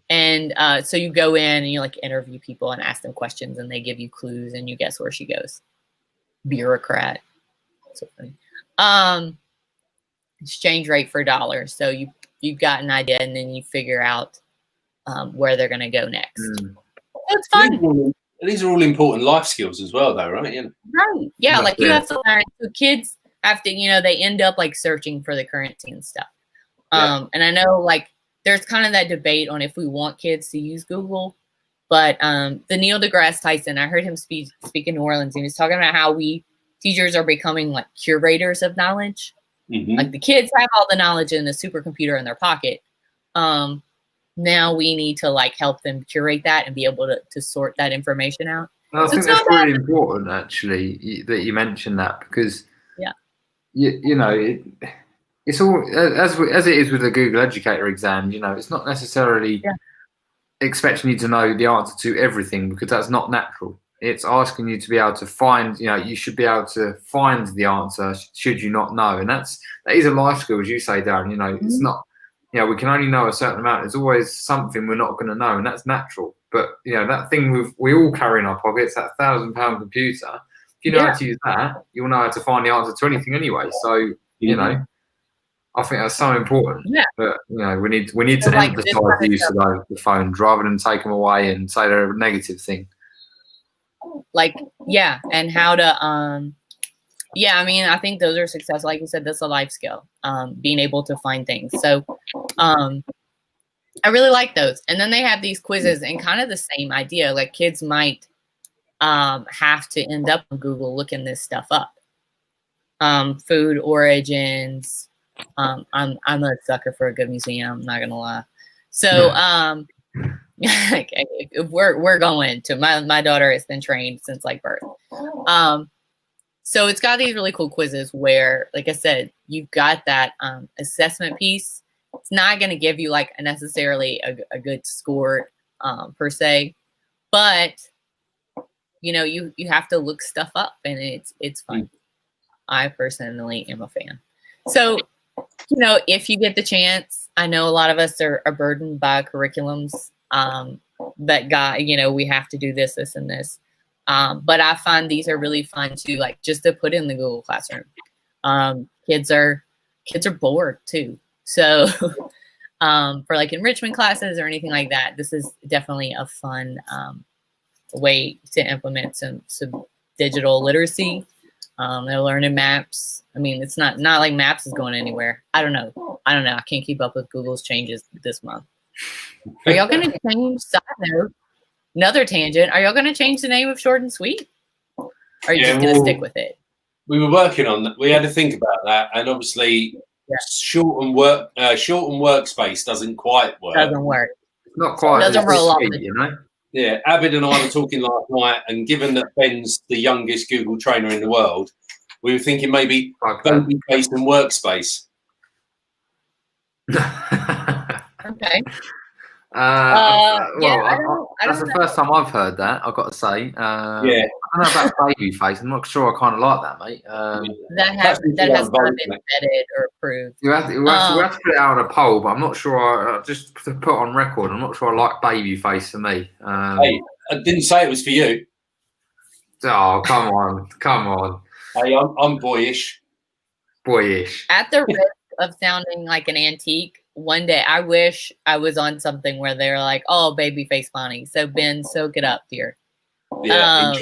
you go in and you like interview people and ask them questions and they give you clues and you guess where she goes. Bureaucrat. So funny. Exchange rate for dollars. So you've got an idea and then you figure out where they're going to go next. It's fun. These are all important life skills as well, though, right? Right. Yeah, like you have to learn. So kids have to, they end up like searching for the currency and stuff. And I know like there's kind of that debate on if we want kids to use Google, but the Neil deGrasse Tyson, I heard him speak in New Orleans. He was talking about how we teachers are becoming like curators of knowledge. Like the kids have all the knowledge in the supercomputer in their pocket. Now we need to like help them curate that and be able to sort that information out. I think that's really important actually that you mentioned that because it's all as it is with the Google Educator exam. It's not necessarily expecting you to know the answer to everything because that's not natural. It's asking you to be able to find. You should be able to find the answer should you not know, and that is a life skill, as you say, Darren. It's not. We can only know a certain amount. There's always something we're not going to know, and that's natural. But that thing we all carry in our pockets, that £1,000 computer. If you know how to use that, you'll know how to find the answer to anything anyway. So I think that's so important. Yeah. But we need to emphasise the use of the phones rather than take them away and say they're a negative thing. And how to I think those are successful. Like you said, that's a life skill, being able to find things. So I really like those. And then they have these quizzes and kind of the same idea. Like kids might have to end up on Google looking this stuff up. Food origins. I'm a sucker for a good museum, I'm not gonna lie. So we're going to my daughter has been trained since like birth. So it's got these really cool quizzes where, like I said, you've got that assessment piece. It's not going to give you like necessarily a good score per se, but you have to look stuff up and it's fun. I personally am a fan. So, if you get the chance, I know a lot of us are burdened by curriculums that we have to do this, and this. But I find these are really fun to just to put in the Google Classroom. Kids are bored too. So for like enrichment classes or anything like that, this is definitely a fun way to implement some digital literacy. They're learning maps. I mean, it's not like maps is going anywhere. I don't know. I can't keep up with Google's changes this month. Are y'all going to change? Side note, another tangent. Are y'all going to change the name of Short and Sweet? Or are you just going to stick with it? We were working on that. We had to think about that, and obviously, short and workspace doesn't quite work. Doesn't work. Not quite. Doesn't roll off. You know. Yeah, Abid and I were talking last night, and given that Ben's the youngest Google trainer in the world, we were thinking maybe baby face and workspace. Okay. That's the first time I've heard that. I've got to say. I don't know about baby face. I'm not sure. I kind of like that, mate. That has not been vetted or approved. We have to put it out on a poll, but I'm not sure. Just to put on record, I'm not sure I like baby face for me. Hey, I didn't say it was for you. Oh, come on. Hey, I'm boyish. At the risk of sounding like an antique, one day I wish I was on something where they're like, "Oh, baby face Bonnie." So Ben, soak it up, dear. Yeah.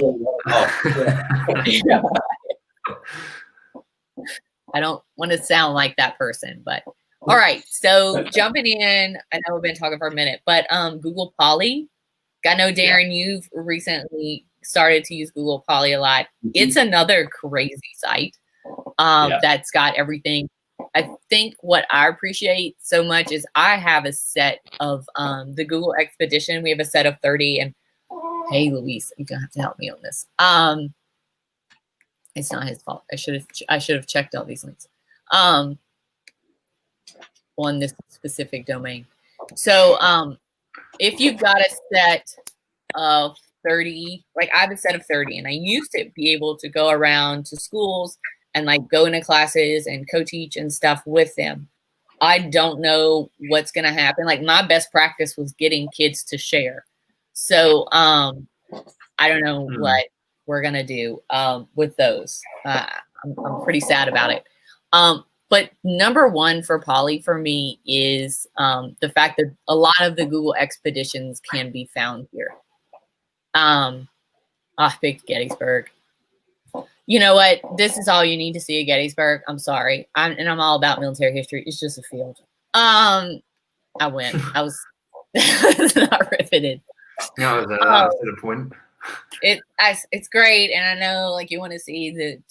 I don't want to sound like that person, but all right. So jumping in, I know we've been talking for a minute, but Google Poly. I know Darren, you've recently started to use Google Poly a lot. It's another crazy site that's got everything. I think what I appreciate so much is I have a set of the Google Expedition. We have a set of 30, and hey, Luis, you're gonna have to help me on this. It's not his fault. I should have checked all these links on this specific domain. So if you've got a set of 30, like I have a set of 30, and I used to be able to go around to schools and like go into classes and co-teach and stuff with them. I don't know what's going to happen. Like my best practice was getting kids to share. So I don't know what we're going to do with those. I'm pretty sad about it. But number one for Poly for me is the fact that a lot of the Google Expeditions can be found here. I picked Gettysburg. You know what? This is all you need to see at Gettysburg. I'm sorry. I'm all about military history. It's just a field. I went. I was not riveted. No, that's the point. It's great, and I know like you want to see the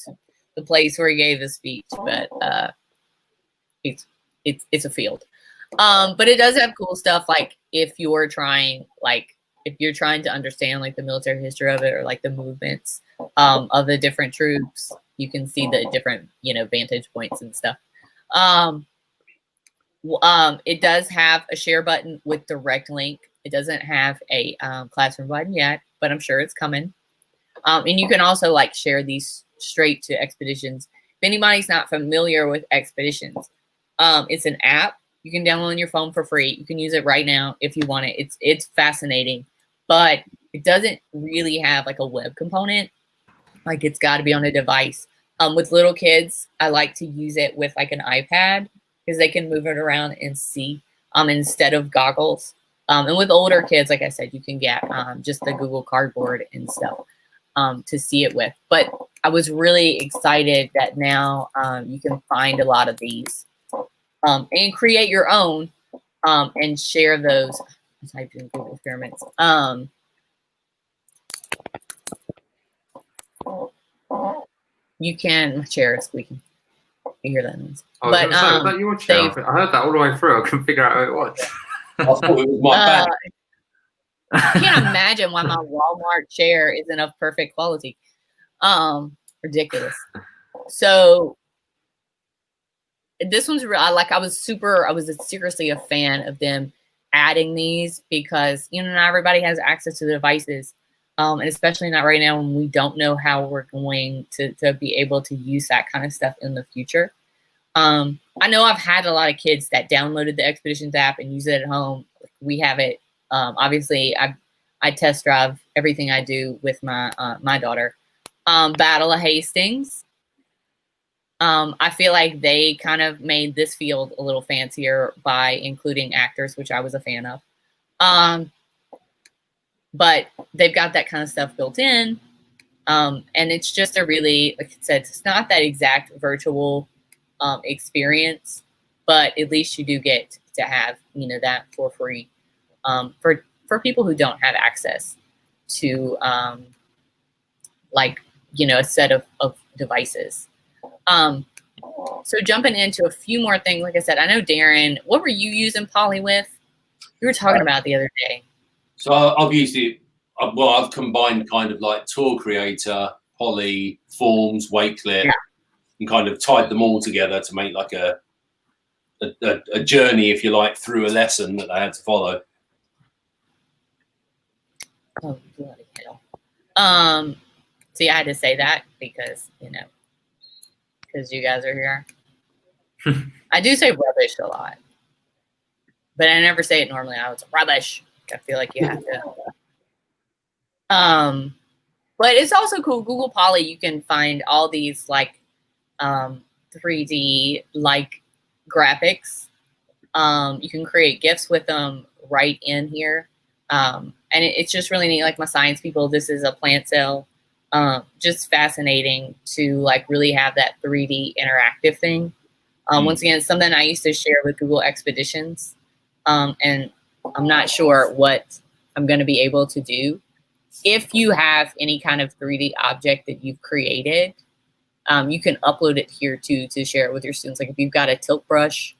place where he gave the speech, but it's a field. But it does have cool stuff. Like if you're trying to understand like the military history of it or like the movements of the different troops, you can see the different, vantage points and stuff. It does have a share button with direct link. It doesn't have a classroom button yet, but I'm sure it's coming. And you can also like share these straight to Expeditions. If anybody's not familiar with Expeditions, it's an app you can download on your phone for free. You can use it right now if you want it. It's fascinating, but it doesn't really have like a web component. Like it's got to be on a device. With little kids, I like to use it with like an iPad because they can move it around and see instead of goggles. And with older kids, like I said, you can get just the Google Cardboard and stuff to see it with. But I was really excited that now you can find a lot of these and create your own and share those. I typed in Google experiments. You can, my chair is squeaking. You hear that noise? I was was that your chair? I heard that all the way through. I couldn't figure out who it was. I thought it was my back. I can't imagine why my Walmart chair isn't of perfect quality. Ridiculous. So this one's real. I was seriously a fan of them adding these because not everybody has access to the devices, and especially not right now when we don't know how we're going to be able to use that kind of stuff in the future. I know I've had a lot of kids that downloaded the Expeditions app and use it at home. We have it. Obviously, I test drive everything I do with my my daughter. Battle of Hastings. I feel like they kind of made this field a little fancier by including actors, which I was a fan of. But they've got that kind of stuff built in. And it's just a really, like I said, it's not that exact virtual experience, but at least you do get to have, that for free for people who don't have access to a set of devices. So jumping into a few more things, like I said, I know Darren, what were you using Poly with? We were talking about it the other day. So I've used it. Well, I've combined kind of like Tour Creator, Poly, Forms, Wakelet, and kind of tied them all together to make like a journey, if you like, through a lesson that they had to follow. Oh, bloody hell. See, I had to say that because, because you guys are here. I do say rubbish a lot, but I never say it normally. I was rubbish. I feel like you have to. But it's also cool. Google Poly, you can find all these 3D graphics. You can create GIFs with them right in here. And it's just really neat. Like my science people, this is a plant cell. Just fascinating to really have that 3D interactive thing. Once again, it's something I used to share with Google Expeditions. And I'm not sure what I'm going to be able to do. If you have any kind of 3D object that you've created, you can upload it here too to share it with your students. Like if you've got a tilt brush,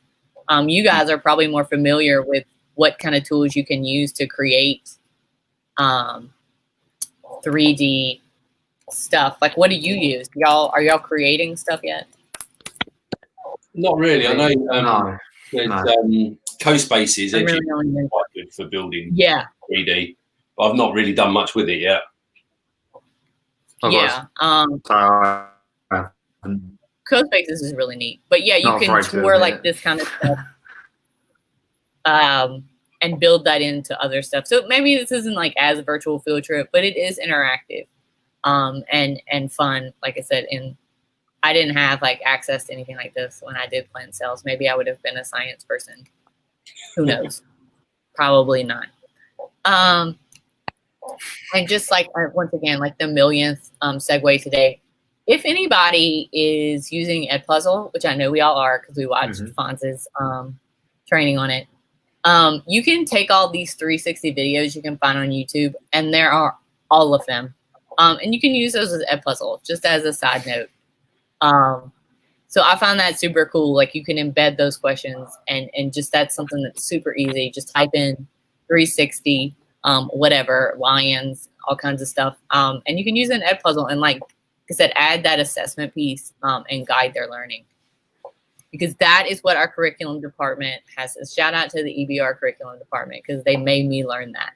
you guys are probably more familiar with what kind of tools you can use to create 3D stuff. Like what do you use? Are y'all creating stuff yet? Not really. I know CoSpaces really quite good for building 3D, but I've not really done much with it yet. Yeah. CoSpaces is really neat. But yeah, you can tour this kind of stuff and build that into other stuff. So maybe this isn't as a virtual field trip, but it is interactive and fun. Like I said, and I didn't have access to anything like this when I did plant cells. Maybe I would have been a science person. Who knows? Probably not. And just once again, the millionth segue today. If anybody is using Edpuzzle, which I know we all are because we watched Fonz's training on it, you can take all these 360 videos you can find on YouTube, and there are all of them. And you can use those as Edpuzzle, just as a side note. So I found that super cool. You can embed those questions and just that's something that's super easy. Just type in 360, whatever, lions, all kinds of stuff. And you can use an Edpuzzle and like I said, add that assessment piece and guide their learning. Because that is what our curriculum department has. A shout out to the EBR curriculum department because they made me learn that.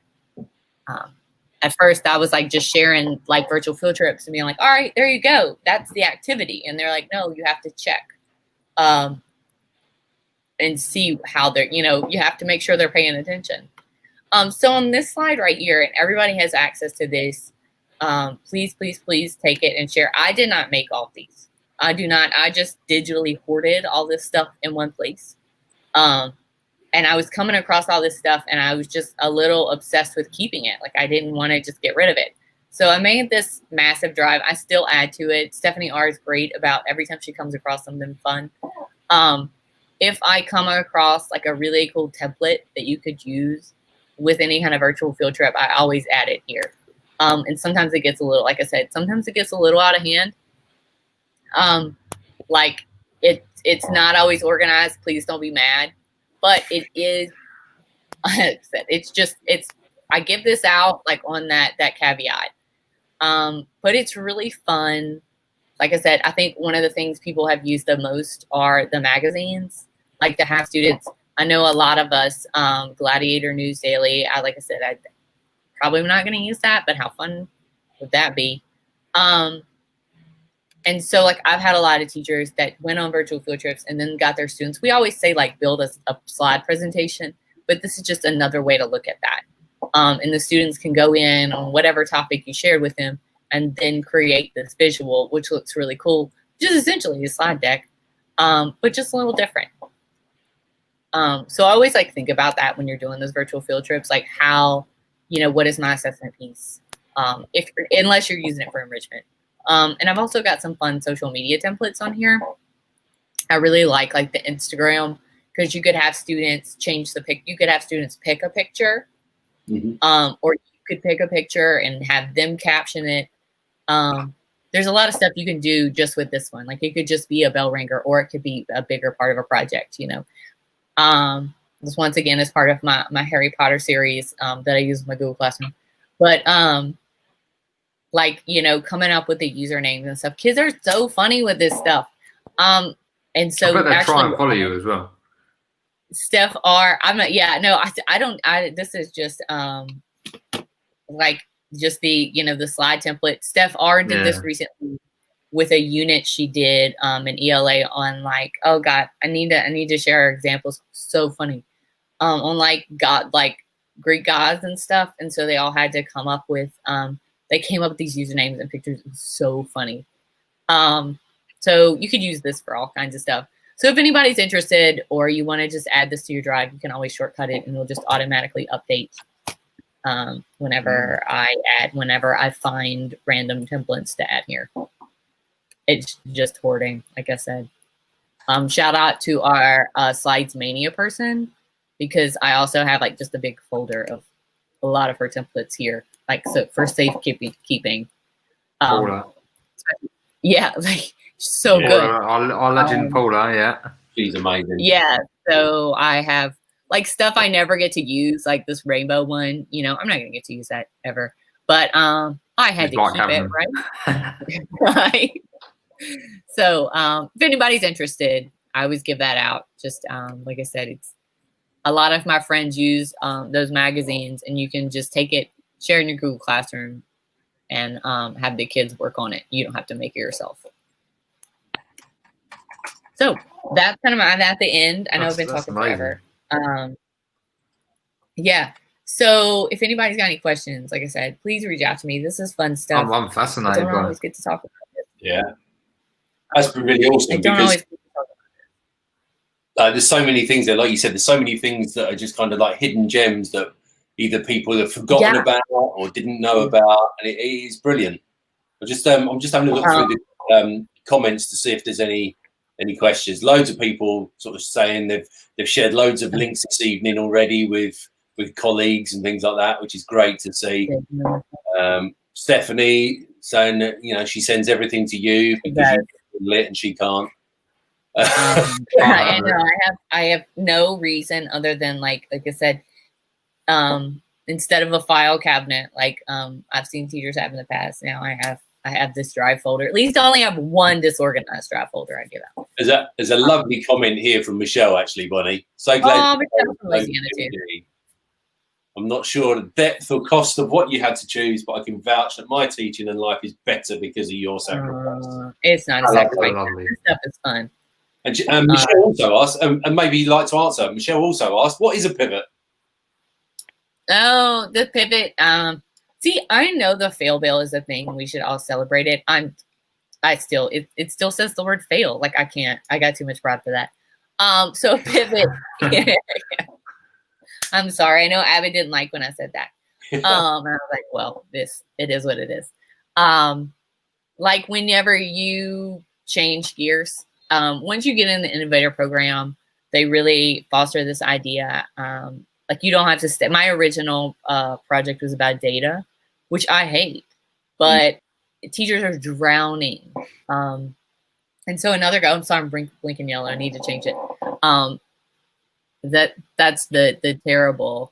At first, I was just sharing virtual field trips and being all right, there you go. That's the activity. And they're like, no, you have to check and see how they're, you have to make sure they're paying attention. So on this slide right here, and everybody has access to this, please, please, please take it and share. I did not make all of these. I do not. I just digitally hoarded all this stuff in one place. And I was coming across all this stuff and I was just a little obsessed with keeping it. I didn't want to just get rid of it. So I made this massive drive. I still add to it. Stephanie R is great about every time she comes across something fun. If I come across a really cool template that you could use with any kind of virtual field trip, I always add it here. And sometimes it gets a little, like I said, sometimes it gets a little out of hand. It's not always organized. Please don't be mad. But it is, I give this out on that caveat. But it's really fun. Like I said, I think one of the things people have used the most are the magazines, to have students. I know a lot of us, Gladiator News Daily, I probably not going to use that, but how fun would that be? And so I've had a lot of teachers that went on virtual field trips and then got their students. We always say build a slide presentation, but this is just another way to look at that. And the students can go in on whatever topic you shared with them and then create this visual, which looks really cool which is essentially a slide deck, but just a little different. So I always like think about that when you're doing those virtual field trips, like how, what is my assessment piece? Unless you're using it for enrichment. And I've also got some fun social media templates on here. I really like the Instagram, because you could have students change the pic. You could have students pick a picture, or you could pick a picture and have them caption it. There's a lot of stuff you can do just with this one. Like it could just be a bell ringer, or it could be a bigger part of a project, This once again is part of my Harry Potter series that I use in my Google Classroom. But coming up with the usernames and stuff. Kids are so funny with this stuff. And so I bet they actually try and follow you as well. Steph R. I'm not. Yeah, no, I don't. This is just just the the slide template. Steph R. did this recently with a unit she did in ELA on oh god, I need to share her examples. So funny. On Greek gods and stuff, and so they all had to come up with they came up with these usernames and pictures. It was so funny. So you could use this for all kinds of stuff. So if anybody's interested, or you want to just add this to your drive, you can always shortcut it and it'll just automatically update whenever I find random templates to add here. It's just hoarding, like I said. Shout out to our Slides Mania person, because I also have just a big folder of a lot of her templates here, so for safekeeping. Yeah, so good. Our legend Paula, yeah. She's amazing. Yeah, so I have stuff I never get to use, like this rainbow one. I'm not gonna get to use that ever, but I had to keep it, right? Right. So if anybody's interested, I always give that out. Just like I said, it's a lot of my friends use those magazines, and you can just take it, share in your Google Classroom, and have the kids work on it. You don't have to make it yourself. So that's kind of at the end. I know I've been talking forever. Yeah. So if anybody's got any questions, like I said, please reach out to me. This is fun stuff. I'm fascinated. I don't always get to talk about it. Yeah. That's really awesome, because there's so many things there. Like you said, there's so many things that are just kind of hidden gems that either people have forgotten about or didn't know about, and it is brilliant. I'm just having a look through the comments to see if there's any questions. Loads of people sort of saying they've shared loads of links this evening already with colleagues and things like that, which is great to see. Stephanie saying that she sends everything to you because you're lit and she can't. I know. I have no reason other than like I said, instead of a file cabinet I've seen teachers have in the past, now I have this drive folder. At least I only have one disorganized drive folder I give out. There's a lovely comment here from Michelle, actually, Bonnie. So glad. Michelle from Louisiana too. I'm not sure the depth or cost of what you had to choose, but I can vouch that my teaching and life is better because of your sacrifice. It's not a sacrifice. This stuff is fun. And Michelle also asked, and maybe you'd like to answer. Michelle also asked, what is a pivot? Oh, the pivot. See, I know the fail bill is a thing. We should all celebrate it. It still says the word fail. I got too much pride for that. So pivot. I'm sorry. I know Abbott didn't like when I said that. And I was like, well, it is what it is. Whenever you change gears, once you get in the innovator program, they really foster this idea. You don't have to stay. My original project was about data, which I hate, but teachers are drowning. And so another guy, I'm sorry, I'm blinking yellow. I need to change it. That's the terrible,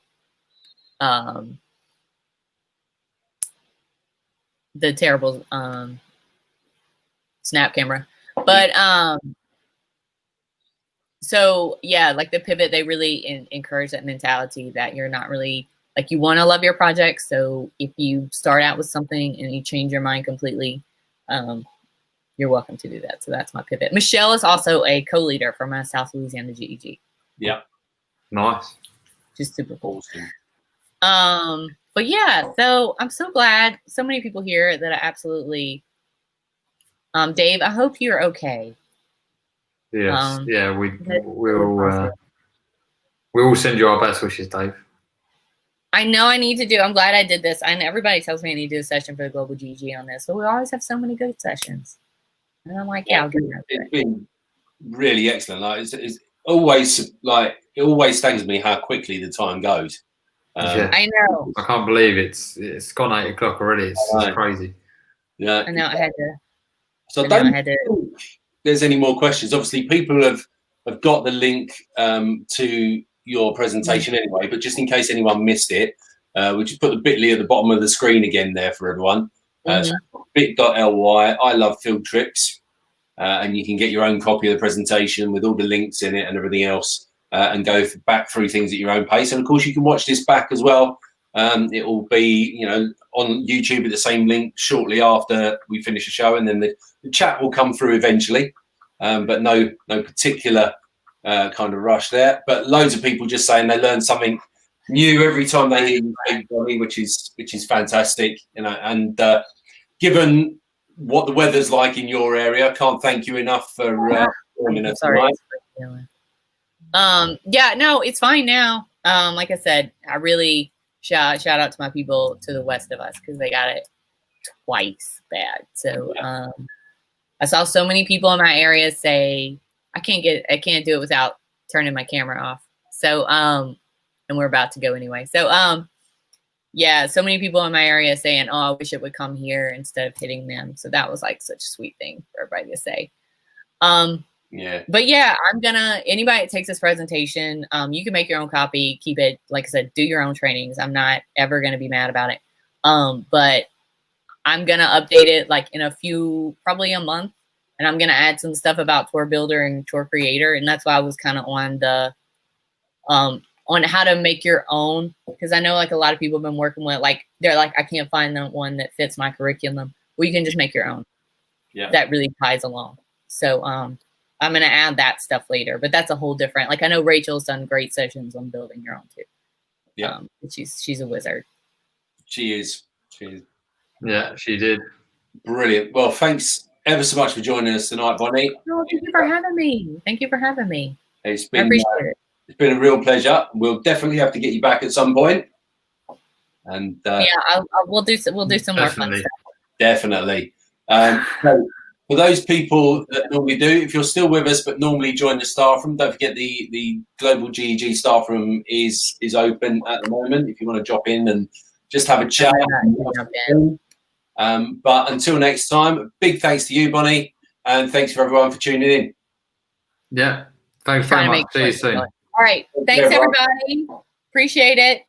snap camera. But so yeah, the pivot, they really encourage that mentality that you're not really you want to love your project. So if you start out with something and you change your mind completely, you're welcome to do that. So that's my pivot. Michelle is also a co-leader for my South Louisiana GEG. Yeah. Nice. Just super cool. But yeah, so I'm so glad so many people here that I absolutely Dave, I hope you're okay. Yes, we'll send you our best wishes, Dave. I know I need to do. I'm glad I did this. And everybody tells me I need to do a session for the Global GG on this, but we always have so many good sessions. And I'm like, yeah, I'll get it. It's been really excellent. Like it's always like it always staggers me how quickly the time goes. I know. I can't believe it's gone 8 o'clock already. It's crazy. Yeah. I know. I had to. So I don't think there's any more questions. Obviously, people have got the link to your presentation anyway, but just in case anyone missed it, we just put the bit.ly at the bottom of the screen again there for everyone. So bit.ly, I love field trips, and you can get your own copy of the presentation with all the links in it and everything else, and go back through things at your own pace. And of course, you can watch this back as well. It will be, on YouTube at the same link shortly after we finish the show, and then the chat will come through eventually. But no particular kind of rush there. But loads of people just saying they learn something new every time they hear you speak, Bonnie, which is fantastic. And given what the weather's like in your area, I can't thank you enough for joining us tonight. Yeah, no, it's fine now. Like I said, I really shout out to my people to the west of us because they got it twice bad. So I saw so many people in my area say I can't do it without turning my camera off. So and we're about to go anyway. So yeah, so many people in my area saying, oh, I wish it would come here instead of hitting them. So that was like such a sweet thing for everybody to say. Yeah. But yeah, anybody that takes this presentation, you can make your own copy, keep it, like I said, do your own trainings. I'm not ever going to be mad about it. But I'm going to update it like in probably a month. And I'm going to add some stuff about Tour Builder and Tour Creator. And that's why I was kind of on the, on how to make your own. Because I know like a lot of people have been working with, like, they're like, I can't find the one that fits my curriculum. Well, you can just make your own. Yeah. That really ties along. So, I'm going to add that stuff later, but that's a whole different, like I know Rachel's done great sessions on building your own too. Yeah. She's a wizard. She is. Yeah, she did. Brilliant. Well, thanks ever so much for joining us tonight, Bonnie. Oh, thank you for having me. It's I appreciate it. It's been a real pleasure. We'll definitely have to get you back at some point. And we'll do some more fun stuff. Definitely. For those people that normally do, if you're still with us but normally join the staff room, don't forget the Global GEG staff room is open at the moment if you want to drop in and just have a chat. But until next time, big thanks to you, Bonnie, and thanks for everyone for tuning in. Yeah, thanks very much. See you soon. All right, thanks everybody. Appreciate it.